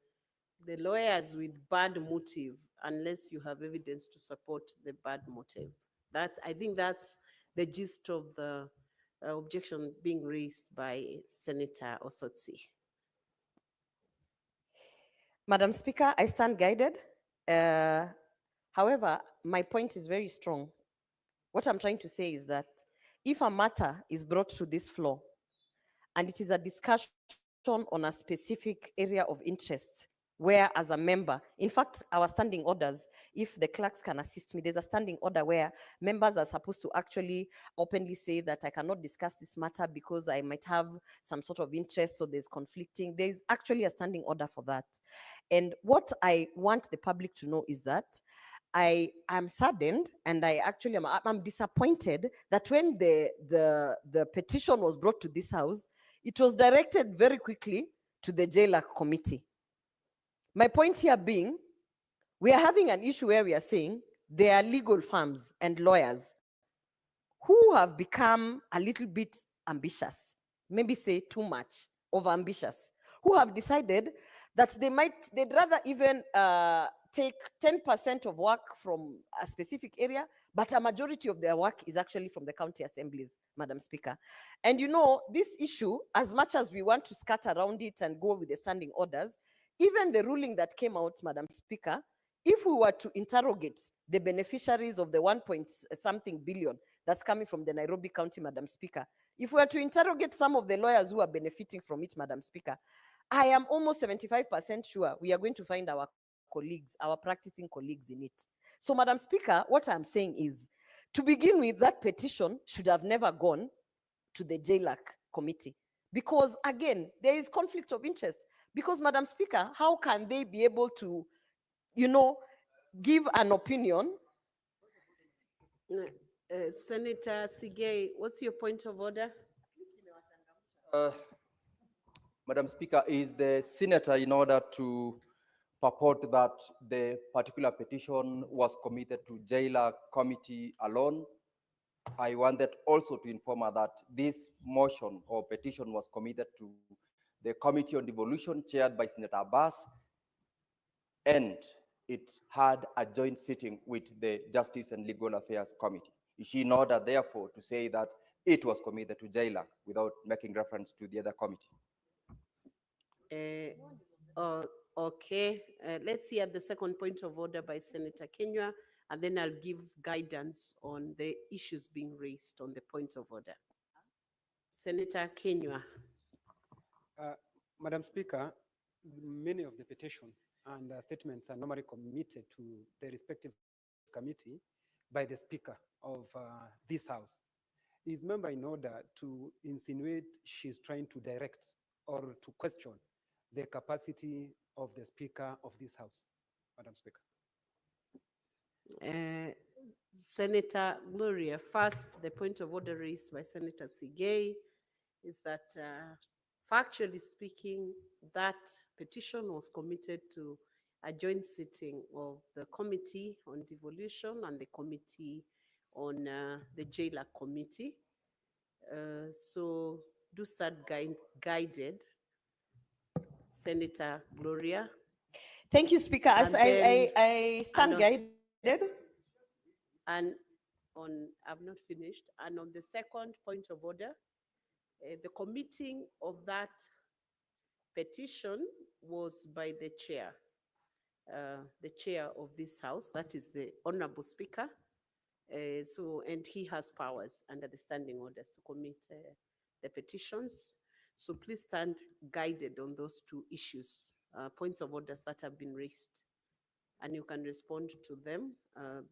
lawyers with bad motive, unless you have evidence to support the bad motive. I think that's the gist of the objection being raised by Senator Osotsi. Madam Speaker, I stand guided. However, my point is very strong. What I'm trying to say is that if a matter is brought to this floor and it is a discussion on a specific area of interest, where as a member, in fact, our standing orders, if the clerks can assist me, there's a standing order where members are supposed to actually openly say that I cannot discuss this matter because I might have some sort of interest, so there's conflicting. There's actually a standing order for that. And what I want the public to know is that I am saddened and I'm disappointed that when the petition was brought to this house, it was directed very quickly to the jailer committee. My point here being, we are having an issue where we are saying there are legal firms and lawyers who have become a little bit ambitious, maybe say too much, over ambitious, who have decided that they'd rather even take 10% of work from a specific area, but a majority of their work is actually from the county assemblies, Madam Speaker. And you know, this issue, as much as we want to skirt around it and go with the standing orders, even the ruling that came out, Madam Speaker, if we were to interrogate the beneficiaries of the 1-point-something billion that's coming from the Nairobi County, Madam Speaker, if we were to interrogate some of the lawyers who are benefiting from it, Madam Speaker, I am almost 75% sure we are going to find our colleagues, our practicing colleagues in it. So, Madam Speaker, what I'm saying is, to begin with, that petition should have never gone to the JLAC committee. Because again, there is conflict of interest. Because, Madam Speaker, how can they be able to, you know, give an opinion? Senator Sigei, what's your point of order? Madam Speaker, is the senator, in order to purport that the particular petition was committed to jailer committee alone, I wanted also to inform her that this motion or petition was committed to the Committee on Devolution chaired by Senator Abbas, and it had a joint sitting with the Justice and Legal Affairs Committee. Is she in order, therefore, to say that it was committed to jailer without making reference to the other committee? Okay, let's hear the second point of order by Senator Kenya, and then I'll give guidance on the issues being raised on the point of order. Senator Kenya. Madam Speaker, many of the petitions and statements are normally committed to the respective committee by the Speaker of this House. Is member in order to insinuate she's trying to direct or to question the capacity of the Speaker of this House, Madam Speaker? Senator Gloria, first, the point of order raised by Senator Sigei is that, factually speaking, that petition was committed to a joint sitting of the Committee on Devolution and the Committee on the Jailer Committee. So do start guided, Senator Gloria. Thank you, Speaker. As I stand guided. And on, I've not finished. And on the second point of order, the committing of that petition was by the chair of this House, that is the Honorable Speaker. And he has powers under the standing orders to commit the petitions. So please stand guided on those two issues, points of orders that have been raised. And you can respond to them,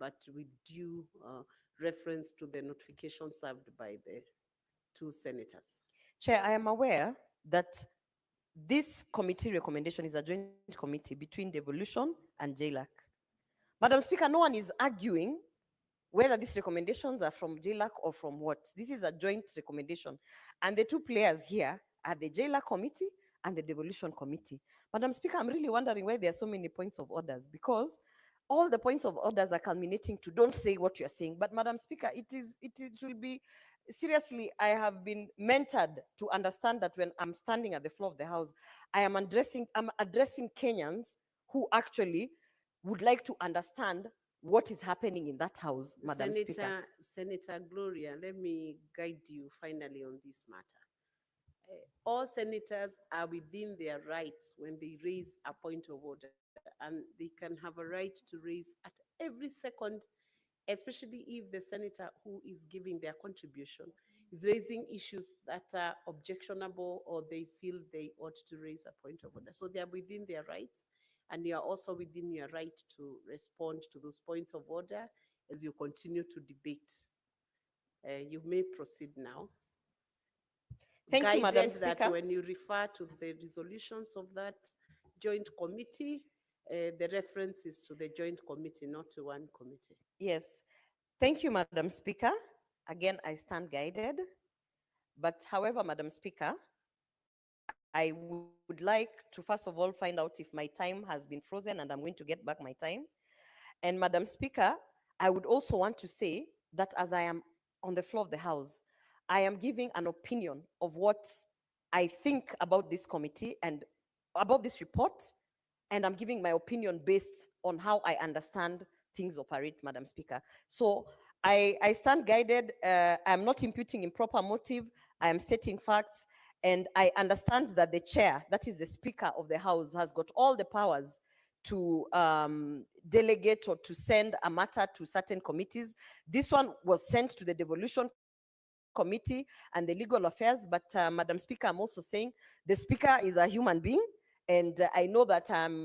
but with due reference to the notification served by the two senators. Chair, I am aware that this committee recommendation is a joint committee between Devolution and JLAC. Madam Speaker, no one is arguing whether these recommendations are from JLAC or from what. This is a joint recommendation. And the two players here are the JLAC committee and the Devolution committee. Madam Speaker, I'm really wondering why there are so many points of orders, because all the points of orders are culminating to don't say what you're saying. But Madam Speaker, it will be, seriously, I have been mentored to understand that when I'm standing at the floor of the House, I'm addressing Kenyans who actually would like to understand what is happening in that House, Madam Speaker. Senator Gloria, let me guide you finally on this matter. All senators are within their rights when they raise a point of order, and they can have a right to raise at every second, especially if the senator who is giving their contribution is raising issues that are objectionable or they feel they ought to raise a point of order. So they are within their rights, and you are also within your right to respond to those points of order as you continue to debate. You may proceed now. Thank you, Madam Guided that Speaker. when you refer to the resolutions of that joint committee, the reference is to the joint committee, not to one committee. Yes. Thank you, Madam Speaker. Again, I stand guided. But however, Madam Speaker, I would like to first of all find out if my time has been frozen, and I'm going to get back my time. And Madam Speaker, I would also want to say that as I am on the floor of the House, I am giving an opinion of what I think about this committee and about this report, and I'm giving my opinion based on how I understand things operate, Madam Speaker. So I stand guided. I'm not imputing improper motive. I am stating facts, and I understand that the chair, that is the Speaker of the House, has got all the powers to delegate or to send a matter to certain committees. This one was sent to the Devolution Committee and the Legal Affairs, but Madam Speaker, I'm also saying the Speaker is a human being, and I know that I'm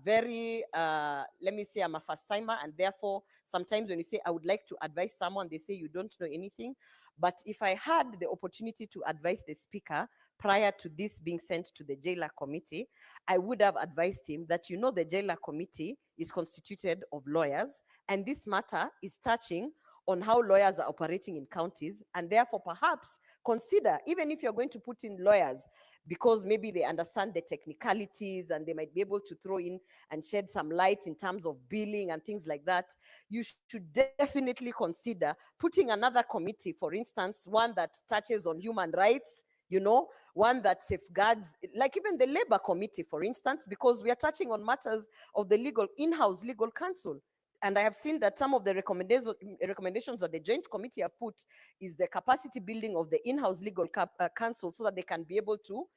very, let me say I'm a first timer, and therefore sometimes when you say I would like to advise someone, they say you don't know anything. But if I had the opportunity to advise the Speaker prior to this being sent to the Jailer Committee, I would have advised him that, you know, the Jailer Committee is constituted of lawyers, and this matter is touching on how lawyers are operating in counties, and therefore perhaps consider, even if you're going to put in lawyers, because maybe they understand the technicalities and they might be able to throw in and shed some light in terms of billing and things like that, you should definitely consider putting another committee, for instance, one that touches on human rights, you know, one that safeguards, like even the labor committee, for instance, because we are touching on matters of the legal, in-house legal counsel. And I have seen that some of the recommendations that the joint committee have put is the capacity building of the in-house legal counsel so that they can be able to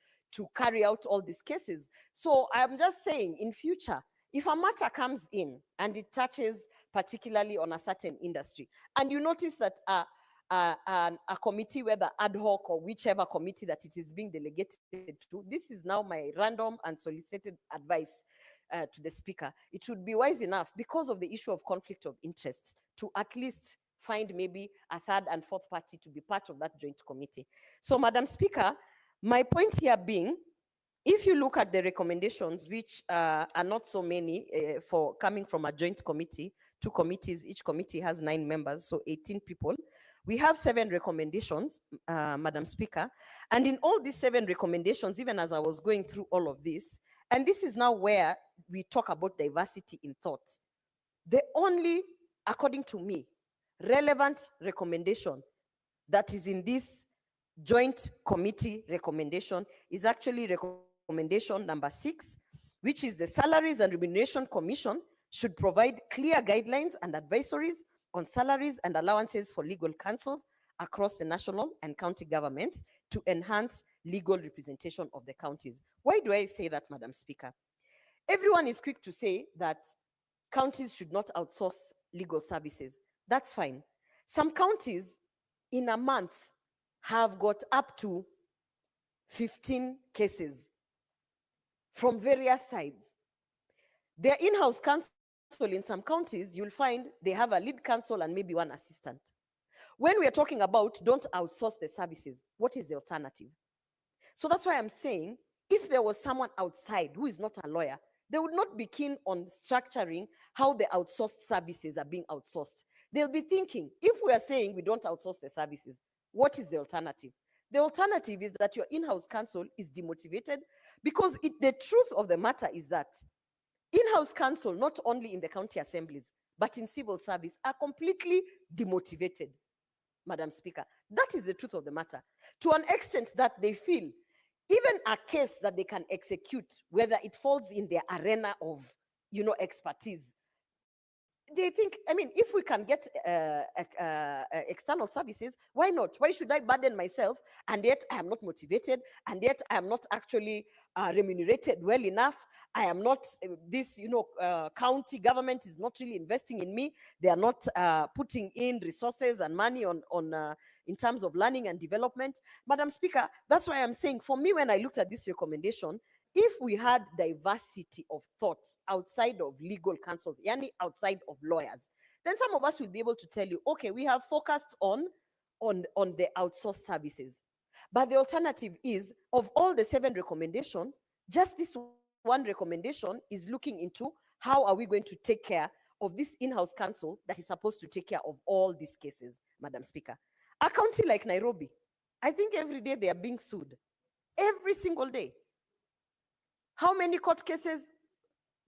carry out all these cases. So I'm just saying, in future, if a matter comes in and it touches particularly on a certain industry, and you notice that a committee, whether ad hoc or whichever committee that it is being delegated to, this is now my random and solicited advice to the speaker. It would be wise enough, because of the issue of conflict of interest, to at least find maybe a third and fourth party to be part of that joint committee. So, Madam Speaker, my point here being, if you look at the recommendations, which are not so many for coming from a joint committee, 2 committees, each committee has 9 members, so 18 people. We have 7 recommendations, Madam Speaker, and in all these 7 recommendations, even as I was going through all of this, and this is now where we talk about diversity in thought, the only, according to me, relevant recommendation that is in this joint committee recommendation is actually recommendation number 6, which is the Salaries and Remuneration Commission should provide clear guidelines and advisories on salaries and allowances for legal counsels across the national and county governments to enhance legal representation of the counties. Why do I say that, Madam Speaker? Everyone is quick to say that counties should not outsource legal services. That's fine. Some counties in a month have got up to 15 cases from various sides. Their in-house counsel in some counties, you'll find they have a lead counsel and maybe 1 assistant. When we are talking about don't outsource the services, what is the alternative? So that's why I'm saying, if there was someone outside who is not a lawyer, they would not be keen on structuring how the outsourced services are being outsourced. They'll be thinking, if we are saying we don't outsource the services, what is the alternative? The alternative is that your in-house counsel is demotivated, because the truth of the matter is that in-house counsel, not only in the county assemblies, but in civil service, are completely demotivated, Madam Speaker. That is the truth of the matter, to an extent that they feel even a case that they can execute, whether it falls in their arena of, expertise, they think, I mean, if we can get external services, why not? Why should I burden myself, and yet I am not motivated, and yet I am not actually remunerated well enough? I am not, county government is not really investing in me. They are not putting in resources and money on in terms of learning and development. Madam Speaker, that's why I'm saying, for me, when I looked at this recommendation, if we had diversity of thoughts outside of legal counsels, yani outside of lawyers, then some of us will be able to tell you, okay, we have focused on the outsourced services. But the alternative is, of all the 7 recommendations, just this one recommendation is looking into how are we going to take care of this in-house counsel that is supposed to take care of all these cases, Madam Speaker. A county like Nairobi, I think every day they are being sued. Every single day. How many court cases?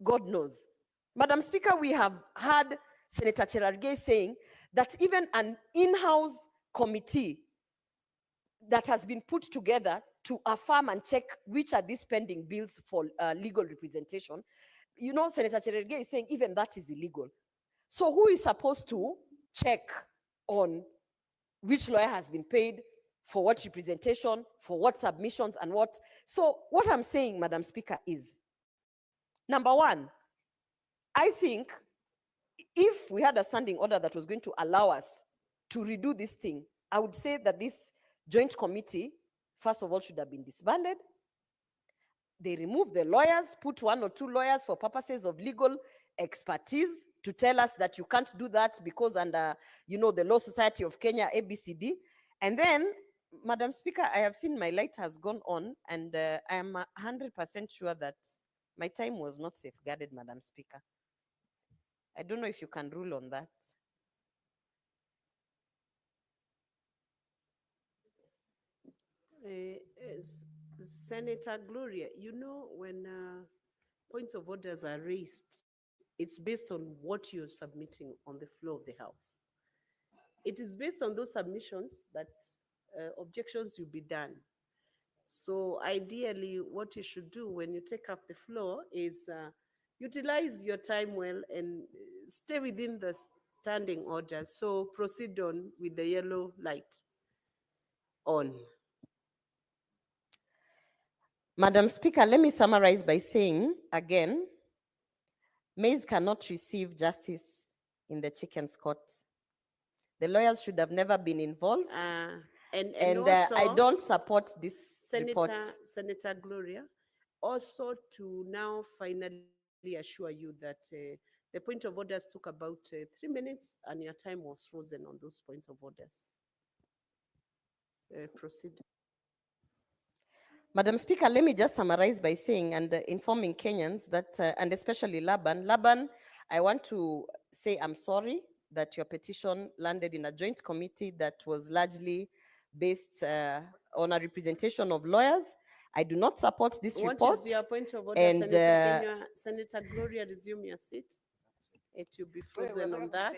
God knows. Madam Speaker, we have heard Senator Cherargei saying that even an in-house committee that has been put together to affirm and check which are these pending bills for legal representation, Senator Cherargei is saying even that is illegal. So who is supposed to check on which lawyer has been paid, for what representation, for what submissions and what? So what I'm saying, Madam Speaker, is, number one, I think if we had a standing order that was going to allow us to redo this thing, I would say that this joint committee, first of all, should have been disbanded. They remove the lawyers, put 1 or 2 lawyers for purposes of legal expertise to tell us that you can't do that because under, the Law Society of Kenya, ABCD. And then, Madam Speaker, I have seen my light has gone on, and I am 100% sure that my time was not safeguarded, Madam Speaker. I don't know if you can rule on that. Senator Gloria, you know, when points of orders are raised, it's based on what you're submitting on the floor of the House. It is based on those submissions that objections will be done. So ideally, what you should do when you take up the floor is utilize your time well and stay within the standing order. So proceed on with the yellow light on. Madam Speaker, let me summarize by saying again, maize cannot receive justice in the chicken's court. The lawyers should have never been involved. And I also, don't support this report. Senator Gloria, also to now finally assure you that the point of orders took about 3 minutes and your time was frozen on those points of orders. Proceed. Madam Speaker, let me just summarize by saying and informing Kenyans that, and especially Laban, I want to say I'm sorry that your petition landed in a joint committee that was largely based on a representation of lawyers. I do not support this report. What is your point of order, and, Senator Kenya? Senator Gloria, resume your seat. It will be frozen on that.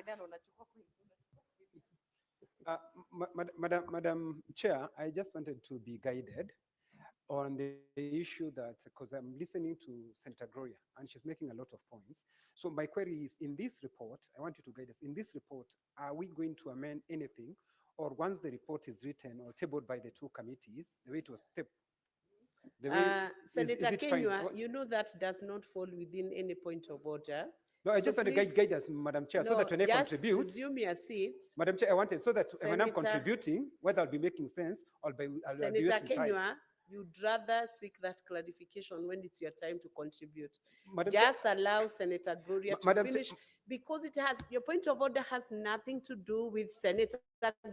Madam Chair, I just wanted to be guided on the issue that, because I'm listening to Senator Gloria and she's making a lot of points. So my query is, in this report, I want you to guide us, in this report, are we going to amend anything? Or once the report is written or tabled by the two committees, the way it was tabled, Senator it fine? Kenya, you know that does not fall within any point of order. No, I So just want to please- guide us, Madam Chair, so No, that when I just contribute, resume your seat. Madam Chair, I wanted so that when I'm Senator- contributing, whether I'll be making sense or I'll be Senator wasting time. Kenya, you'd rather seek that clarification when it's your time to contribute. Madam Chair- Just allow Senator Gloria to Madam Chair- finish, because it has, your point of order has nothing to do with Senator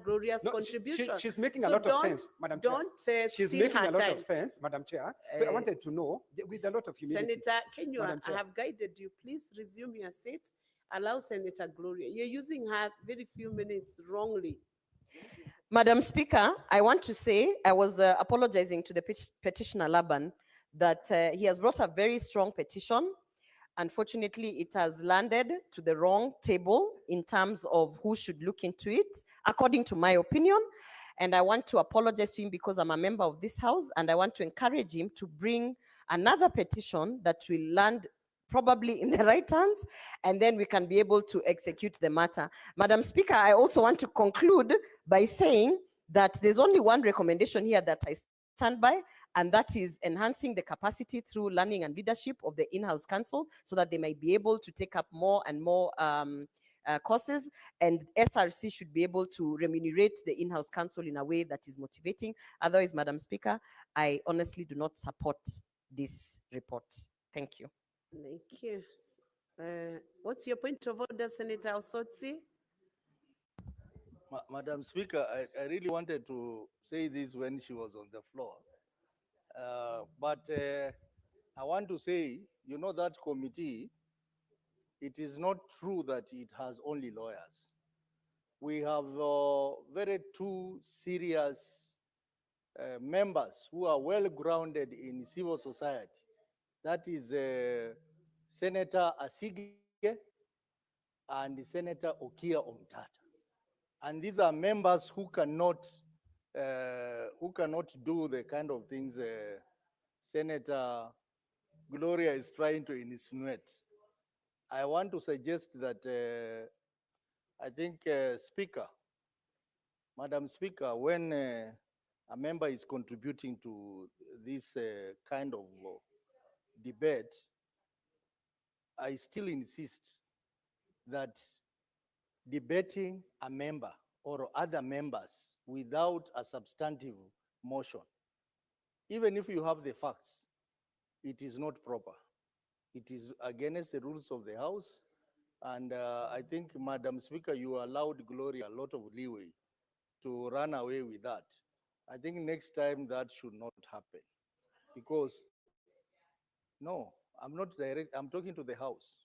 Gloria's No, contribution. she's making So a lot of don't- sense, Madam Chair. Don't She's steal making her a lot time. of sense, Madam Chair. So I Uh, wanted to know, with a lot of humility. Senator Kenya, Madam I Chair. have guided you. Please resume your seat. Allow Senator Gloria. You're using her very few minutes wrongly. Madam Speaker, I want to say I was apologizing to the petitioner Laban that he has brought a very strong petition. Unfortunately, it has landed to the wrong table in terms of who should look into it, according to my opinion. And I want to apologize to him because I'm a member of this house, and I want to encourage him to bring another petition that will land probably in the right hands, and then we can be able to execute the matter. Madam Speaker, I also want to conclude by saying that there's only one recommendation here that I stand by, and that is enhancing the capacity through learning and leadership of the in-house council so that they might be able to take up more and more courses, and SRC should be able to remunerate the in-house council in a way that is motivating. Otherwise, Madam Speaker, I honestly do not support this report. Thank you. Thank you. What's your point of order, Senator Osotsi? Madam Speaker, I really wanted to say this when she was on the floor. But I want to say, you know, that committee, it is not true that it has only lawyers. We have very two serious members who are well grounded in civil society. That is Senator Asige and Senator Okia Omtata. And these are members who cannot do the kind of things Senator Gloria is trying to insinuate. I want to suggest that I think Madam Speaker, when a member is contributing to this kind of debate, I still insist that debating a member or other members without a substantive motion, even if you have the facts, it is not proper. It is against the rules of the House. And I think, Madam Speaker, you allowed Gloria a lot of leeway to run away with that. I think next time that should not happen. Because, no, I'm not direct, I'm talking to the House.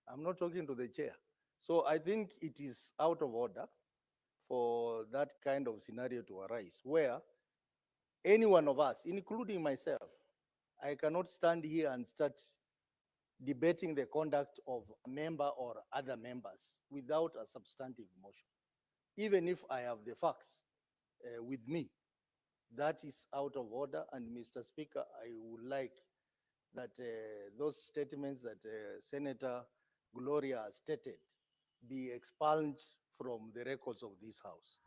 I'm not talking to the chair. So I think it is out of order for that kind of scenario to arise, where any one of us, including myself, I cannot stand here and start debating the conduct of a member or other members without a substantive motion. Even if I have the facts with me, that is out of order. And Mr. Speaker, I would like that those statements that Senator Gloria has stated be expunged from the records of this House.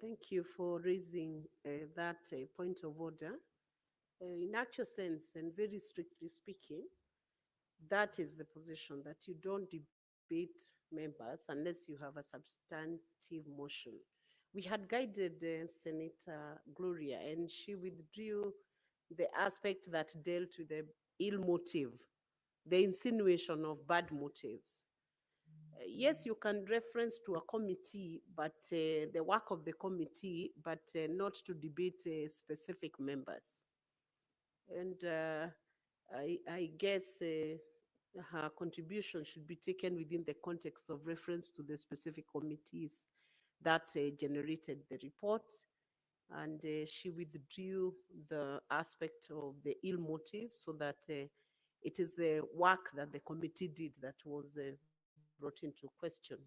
Thank you for raising that point of order. In actual sense, and very strictly speaking, that is the position, that you don't debate members unless you have a substantive motion. We had guided Senator Gloria, and she withdrew the aspect that dealt with the ill motive, the insinuation of bad motives. Yes, you can reference to a committee, but the work of the committee, but not to debate specific members. And I guess her contribution should be taken within the context of reference to the specific committees that generated the report. And she withdrew the aspect of the ill motive, so that it is the work that the committee did that was brought into question.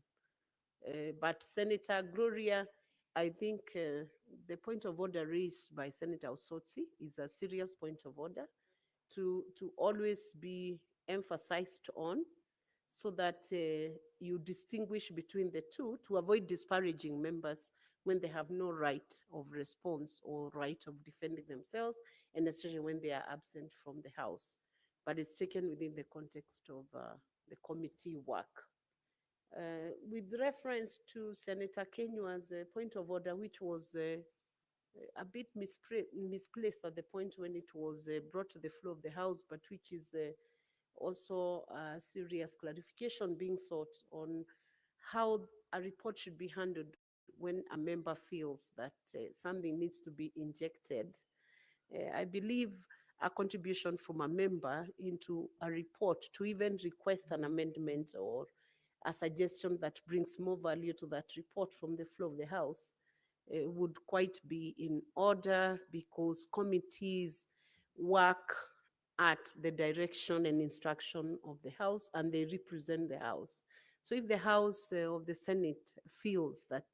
But Senator Gloria, I think the point of order raised by Senator Osotsi is a serious point of order to always be emphasized on, so that you distinguish between the two to avoid disparaging members when they have no right of response or right of defending themselves, and especially when they are absent from the House. But it's taken within the context of the committee work. With reference to Senator Kenywa's point of order, which was a bit misplaced at the point when it was brought to the floor of the House, but which is also a serious clarification being sought on how a report should be handled when a member feels that something needs to be injected. I believe a contribution from a member into a report to even request an amendment or a suggestion that brings more value to that report from the floor of the House would quite be in order, because committees work at the direction and instruction of the House, and they represent the House. So if the House of the Senate feels that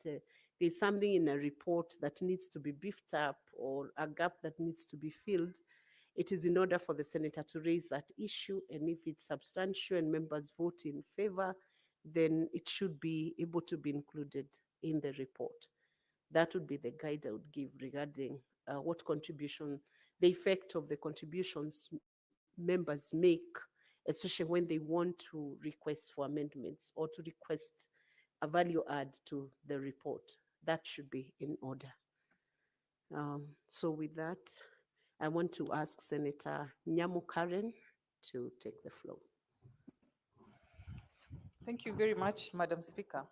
there's something in a report that needs to be beefed up or a gap that needs to be filled, it is in order for the senator to raise that issue, and if it's substantial and members vote in favor, then it should be able to be included in the report. That would be the guide I would give regarding what contribution, the effect of the contributions members make, especially when they want to request for amendments or to request a value add to the report. That should be in order. So with that, I want to ask Senator Nyamu Karen to take the floor. Thank you very much, Madam Speaker.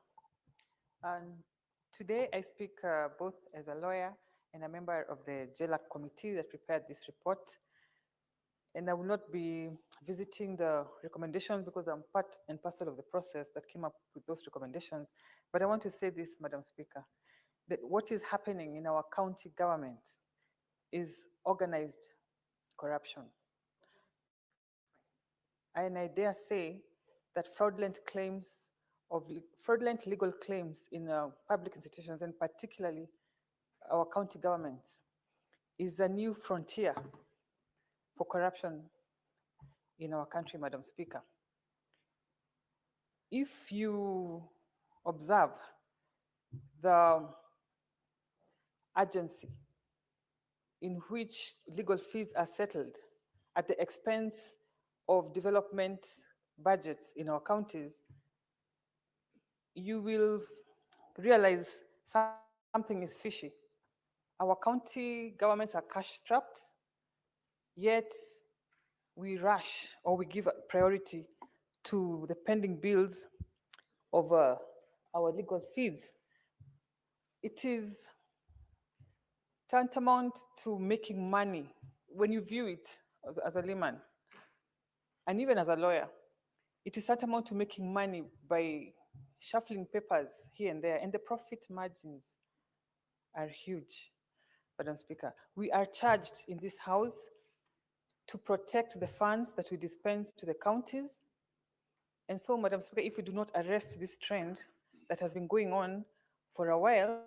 And today I speak both as a lawyer and a member of the JLAC committee that prepared this report. And I will not be visiting the recommendations because I'm part and parcel of the process that came up with those recommendations. But I want to say this, Madam Speaker, that what is happening in our county government is organized corruption. And I dare say that fraudulent legal claims in public institutions, and particularly our county governments, is a new frontier for corruption in our country, Madam Speaker. If you observe the urgency in which legal fees are settled at the expense of development budgets in our counties, you will realize something is fishy. Our county governments are cash-strapped, yet we rush or we give priority to the pending bills of our legal fees. It is tantamount to making money when you view it as a layman, and even as a lawyer. It is tantamount to making money by shuffling papers here and there, and the profit margins are huge, Madam Speaker. We are charged in this House to protect the funds that we dispense to the counties. And so, Madam Speaker, if we do not arrest this trend that has been going on for a while,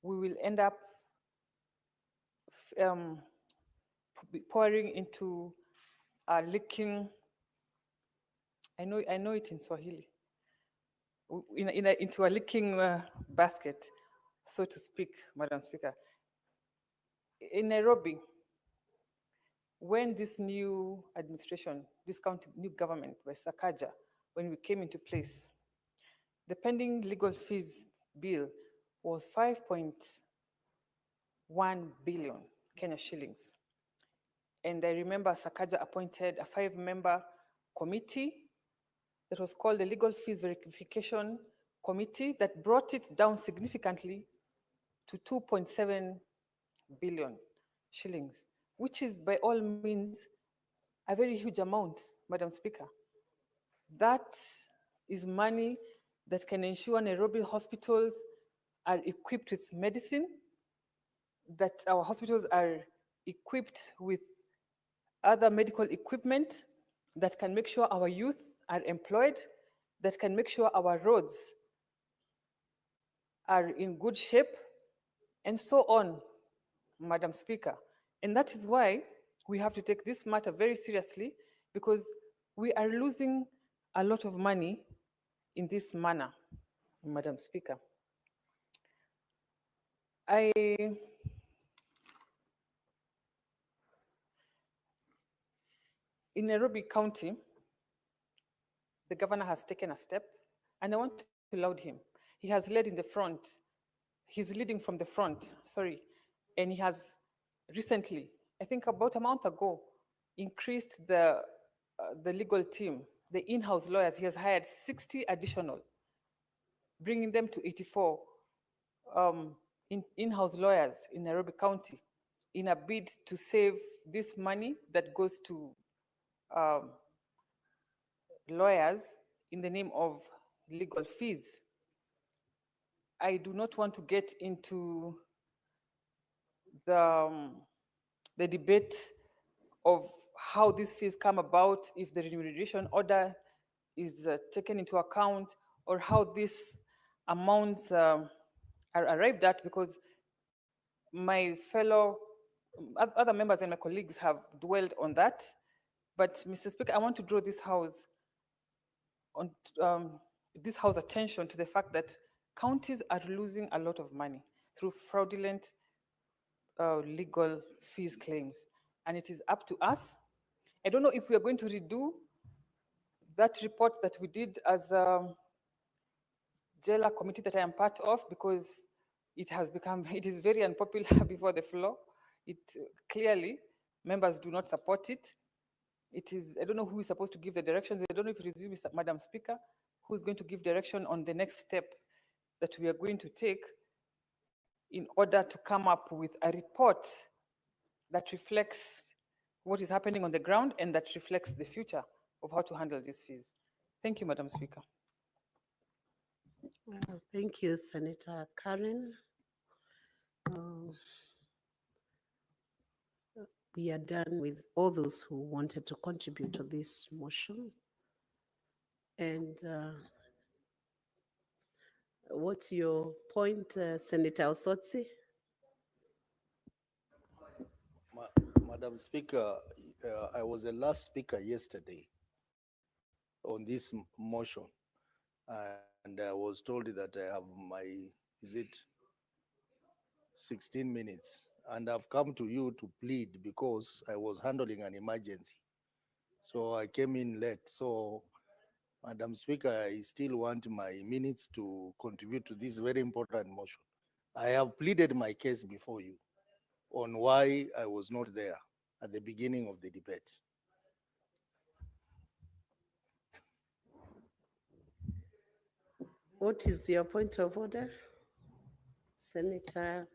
we will end up pouring into a leaking, I know it in Swahili, into a leaking basket, so to speak, Madam Speaker. In Nairobi, when this new administration, this new government by Sakaja, when we came into place, the pending legal fees bill was 5.1 billion Kenya shillings. And I remember Sakaja appointed a 5-member committee that was called the Legal Fees Verification Committee that brought it down significantly to 2.7 billion shillings, which is by all means a very huge amount, Madam Speaker. That is money that can ensure Nairobi hospitals are equipped with medicine, that our hospitals are equipped with other medical equipment, that can make sure our youth are employed, that can make sure our roads are in good shape, and so on, Madam Speaker. And that is why we have to take this matter very seriously, because we are losing a lot of money in this manner, Madam Speaker. In Nairobi County, the governor has taken a step, and I want to laud him. He has led in the front. He's leading from the front, sorry. And he has recently, I think about a month ago, increased the legal team, the in-house lawyers. He has hired 60 additional, bringing them to 84 in-house lawyers in Nairobi County in a bid to save this money that goes to lawyers in the name of legal fees. I do not want to get into the debate of how these fees come about, if the remuneration order is taken into account, or how these amounts are arrived at, because my fellow, other members and my colleagues have dwelled on that. But Mr. Speaker, I want to draw this House attention to the fact that counties are losing a lot of money through fraudulent legal fees claims. And it is up to us. I don't know if we are going to redo that report that we did as a jailer committee that I am part of, because it is very unpopular before the floor. Clearly, members do not support it. I don't know who is supposed to give the directions. I don't know if it is you, Madam Speaker, who is going to give direction on the next step that we are going to take in order to come up with a report that reflects what is happening on the ground and that reflects the future of how to handle these fees. Thank you, Madam Speaker. Thank you, Senator Karen. We are done with all those who wanted to contribute to this motion. And what's your point, Senator Osotsi? Madam Speaker, I was the last speaker yesterday on this motion, and I was told that I have my, 16 minutes, and I've come to you to plead because I was handling an emergency. So I came in late. So, Madam Speaker, I still want my minutes to contribute to this very important motion. I have pleaded my case before you on why I was not there at the beginning of the debate. What is your point of order, Senator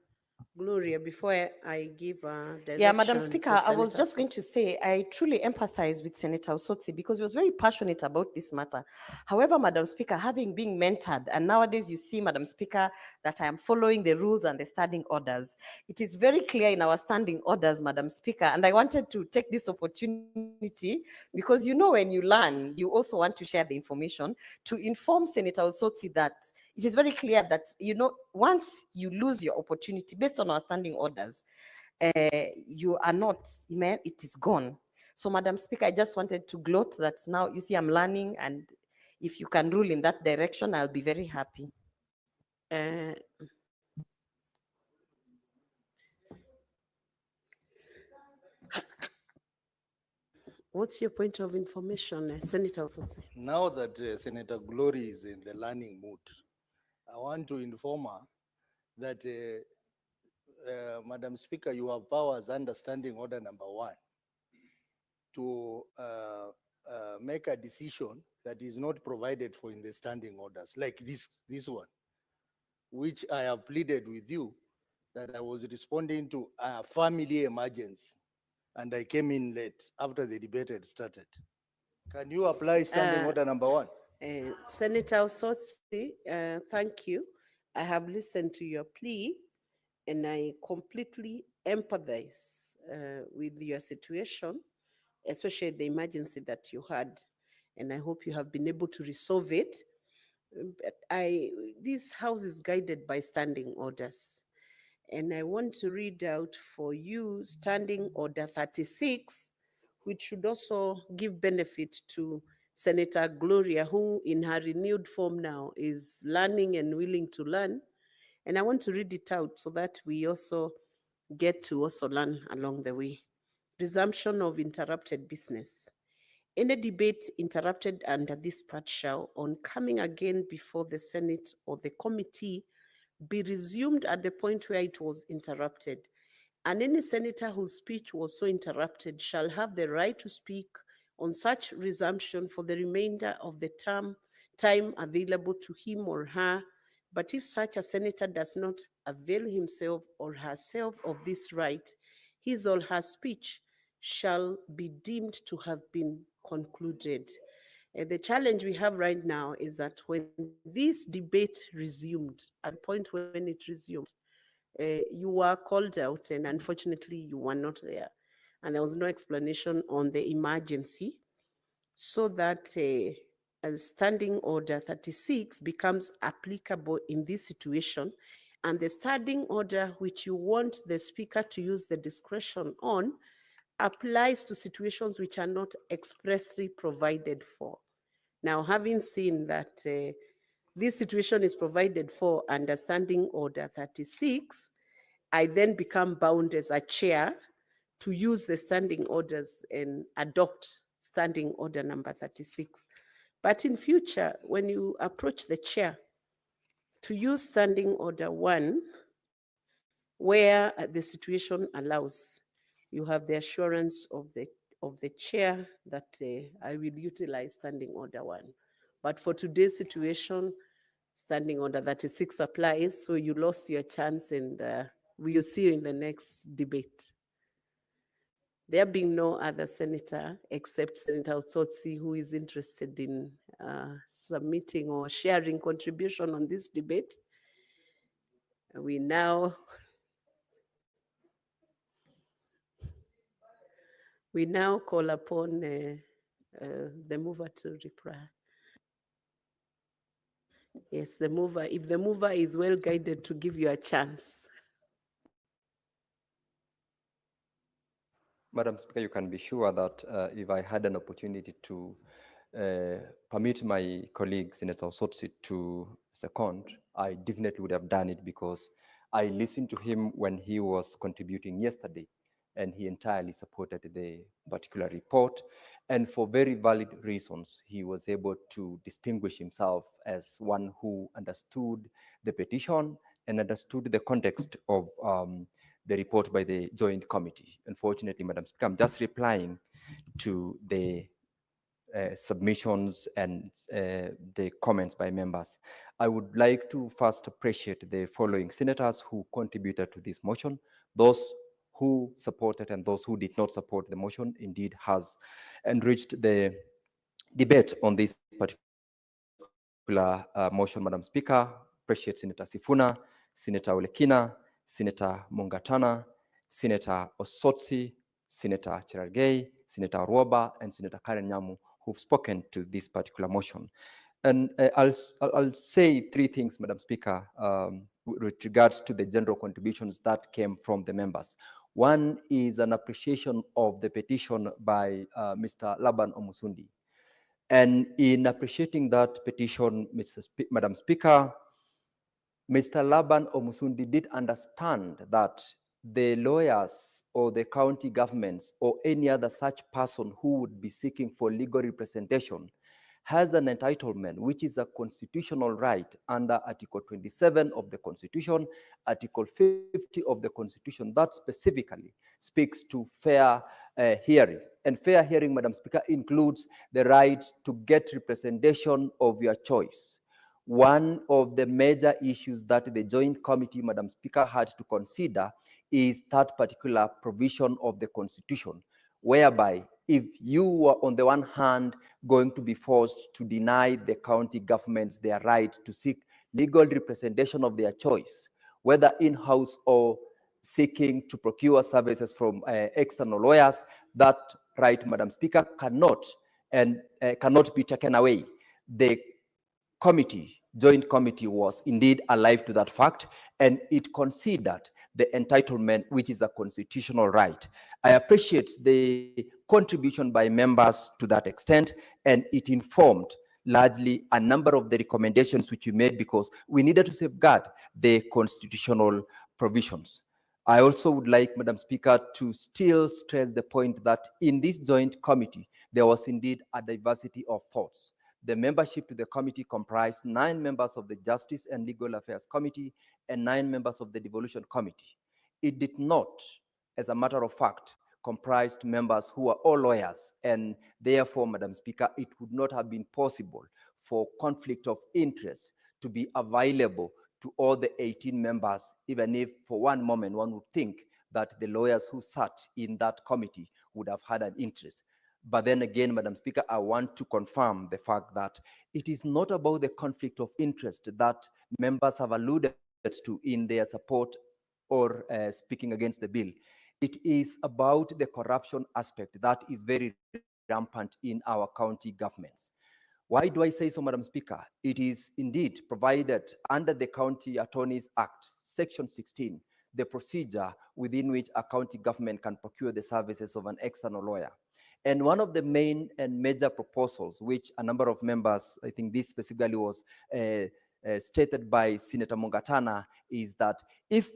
Gloria, before I give direction. Yeah, Madam to Speaker, I was Senator just going to say I truly empathize with Senator Osotsi because he was very passionate about this matter. However, Madam Speaker, having been mentored, and nowadays you see, Madam Speaker, that I am following the rules and the standing orders. It is very clear in our standing orders, Madam Speaker, and I wanted to take this opportunity because you know when you learn, you also want to share the information to inform Senator Osotsi that it is very clear that, you know, once you lose your opportunity based on our standing orders, you are not, it is gone. So, Madam Speaker, I just wanted to gloat that now you see I'm learning, and if you can rule in that direction, I'll be very happy. Uh, what's your point of information, Senator Osotsi? Now that Senator Glory is in the learning mood, I want to inform her that, Madam Speaker, you have powers under Standing Order number 1 to make a decision that is not provided for in the standing orders, like this one, which I have pleaded with you that I was responding to a family emergency, and I came in late after the debate had started. Can you apply Standing Order number 1? Senator Osotsi, thank you. I have listened to your plea and I completely empathize with your situation, especially the emergency that you had. And I hope you have been able to resolve it. But this house is guided by standing orders. And I want to read out for you Standing Order 36, which should also give benefit to Senator Gloria, who in her renewed form now is learning and willing to learn. And I want to read it out so that we also get to also learn along the way. Resumption of interrupted business. Any debate interrupted under this part shall, on coming again before the Senate or the committee, be resumed at the point where it was interrupted. And any senator whose speech was so interrupted shall have the right to speak on such resumption for the remainder of the time available to him or her. But if such a senator does not avail himself or herself of this right, his or her speech shall be deemed to have been concluded. The challenge we have right now is that when this debate resumed, at the point when it resumed, you were called out, and unfortunately, you were not there. And there was no explanation on the emergency, so that Standing Order 36 becomes applicable in this situation. And the standing order, which you want the Speaker to use the discretion on, applies to situations which are not expressly provided for. Now, having seen that this situation is provided for under Standing Order 36, I then become bound as a chair to use the standing orders and adopt Standing Order number 36. But in future, when you approach the chair to use Standing Order 1, where the situation allows, you have the assurance of the chair that I will utilize Standing Order 1. But for today's situation, Standing Order 36 applies, so you lost your chance, and we will see you in the next debate. There being no other senator except Senator Osotsi who is interested in submitting or sharing contribution on this debate, we now call upon the mover to reply. Yes, the mover, if the mover is well guided, to give you a chance. Madam Speaker, you can be sure that if I had an opportunity to permit my colleague, Senator Osotsi, to second, I definitely would have done it, because I listened to him when he was contributing yesterday, and he entirely supported the particular report. And for very valid reasons, he was able to distinguish himself as one who understood the petition and understood the context of the report by the joint committee. Unfortunately, Madam Speaker, I'm just replying to the submissions and the comments by members. I would like to first appreciate the following senators who contributed to this motion. Those who supported and those who did not support the motion indeed has enriched the debate on this particular motion, Madam Speaker. Appreciate Senator Sifuna, Senator Olekina, Senator Mungatana, Senator Osotsi, Senator Cherargei, Senator Ruoba, and Senator Karen Nyamu, who've spoken to this particular motion. And I'll say three things, Madam Speaker, with regards to the general contributions that came from the members. One is an appreciation of the petition by Mr. Laban Omusundi. And in appreciating that petition, Madam Speaker, Mr. Laban Omusundi did understand that the lawyers or the county governments or any other such person who would be seeking for legal representation has an entitlement, which is a constitutional right under Article 27 of the Constitution, Article 50 of the Constitution, that specifically speaks to fair hearing. And fair hearing, Madam Speaker, includes the right to get representation of your choice. One of the major issues that the Joint Committee, Madam Speaker, had to consider is that particular provision of the Constitution, whereby if you were on the one hand going to be forced to deny the county governments their right to seek legal representation of their choice, whether in-house or seeking to procure services from external lawyers, that right, Madam Speaker, cannot be taken away. The Joint Committee was indeed alive to that fact, and it considered the entitlement, which is a constitutional right. I appreciate the contribution by members to that extent, and it informed largely a number of the recommendations which we made because we needed to safeguard the constitutional provisions. I also would like, Madam Speaker, to still stress the point that in this joint committee, there was indeed a diversity of thoughts. The membership to the committee comprised 9 members of the Justice and Legal Affairs Committee and 9 members of the Devolution Committee. It did not, as a matter of fact, comprise members who are all lawyers, and therefore, Madam Speaker, it would not have been possible for conflict of interest to be available to all the 18 members, even if for one moment one would think that the lawyers who sat in that committee would have had an interest. But then again, Madam Speaker, I want to confirm the fact that it is not about the conflict of interest that members have alluded to in their support or speaking against the bill. It is about the corruption aspect that is very rampant in our county governments. Why do I say so, Madam Speaker? It is indeed provided under the County Attorneys Act, Section 16, the procedure within which a county government can procure the services of an external lawyer. And one of the main and major proposals, which a number of members, I think this specifically was stated by Senator Mungatana, is that if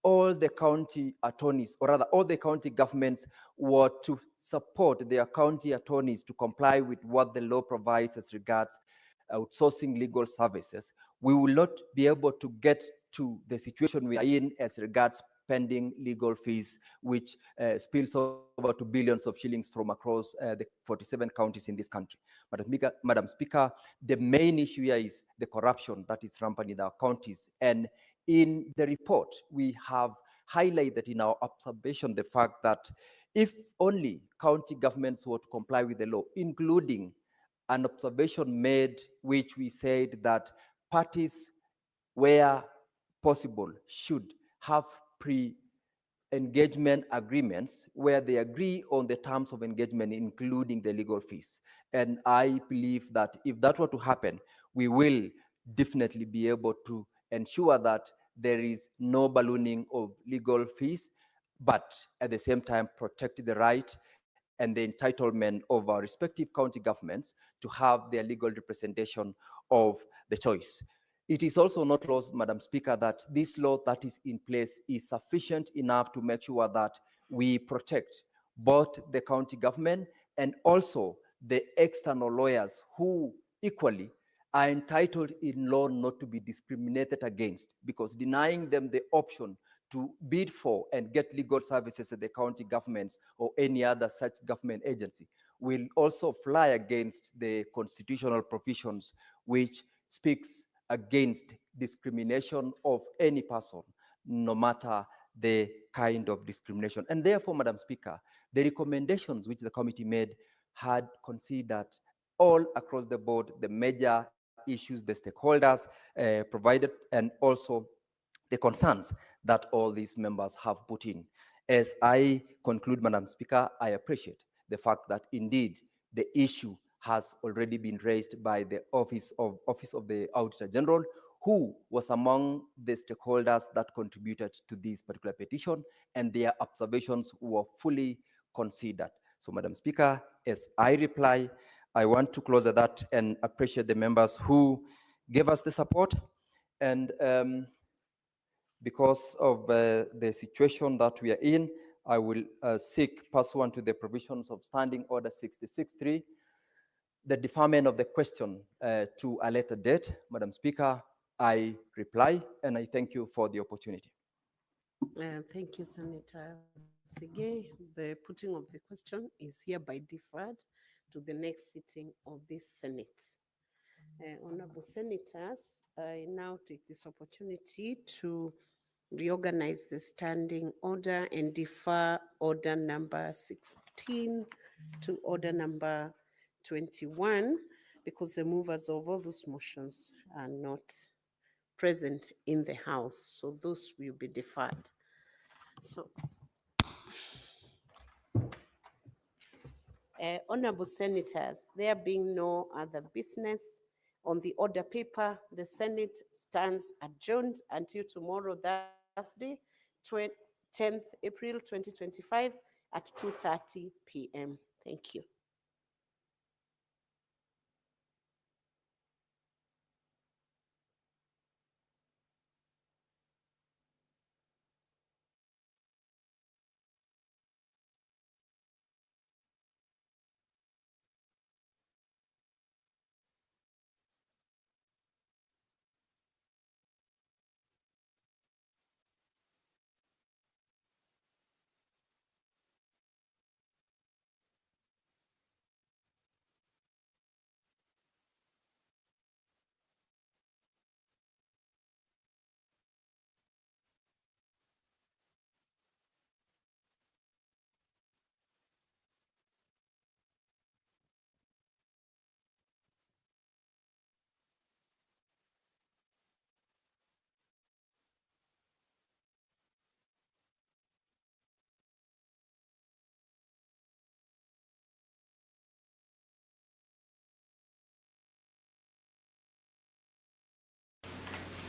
all the county attorneys, or rather all the county governments, were to support their county attorneys to comply with what the law provides as regards outsourcing legal services, we will not be able to get to the situation we are in as regards pending legal fees, which spills over to billions of shillings from across the 47 counties in this country. Madam Speaker, the main issue here is the corruption that is rampant in our counties. And in the report, we have highlighted in our observation the fact that if only county governments were to comply with the law, including an observation made, which we said that parties, where possible, should have pre-engagement agreements where they agree on the terms of engagement, including the legal fees. And I believe that if that were to happen, we will definitely be able to ensure that there is no ballooning of legal fees, but at the same time protect the right and the entitlement of our respective county governments to have their legal representation of the choice. It is also not lost, Madam Speaker, that this law that is in place is sufficient enough to make sure that we protect both the county government and also the external lawyers who equally are entitled in law not to be discriminated against, because denying them the option to bid for and get legal services at the county governments or any other such government agency will also fly against the constitutional provisions which speaks against discrimination of any person, no matter the kind of discrimination. And therefore, Madam Speaker, the recommendations which the committee made had considered all across the board the major issues the stakeholders provided, and also the concerns that all these members have put in. As I conclude, Madam Speaker, I appreciate the fact that indeed the issue has already been raised by the Office of the Auditor General, who was among the stakeholders that contributed to this particular petition, and their observations were fully considered. So, Madam Speaker, as I reply, I want to close at that and appreciate the members who gave us the support. And because of the situation that we are in, I will seek, pursuant to the provisions of Standing Order 66.3, the deferment of the question to a later date. Madam Speaker, I reply, and I thank you for the opportunity. Thank you, Senator Sige. The putting of the question is hereby deferred to the next sitting of this Senate. Honorable Senators, I now take this opportunity to reorganize the standing order and defer order number 16 to order number 21, because the movers of all those motions are not present in the House, so those will be deferred. So, Honorable Senators, there being no other business on the order paper, the Senate stands adjourned until tomorrow, Thursday, 10th April 2025 at 2:30 p.m. Thank you.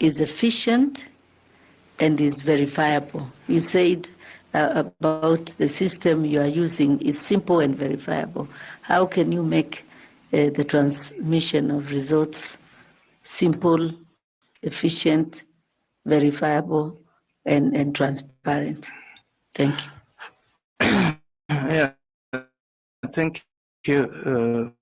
Is efficient and is verifiable. You said about the system you are using is simple and verifiable. How can you make the transmission of results simple, efficient, verifiable, and transparent? Thank you. Yeah, thank you.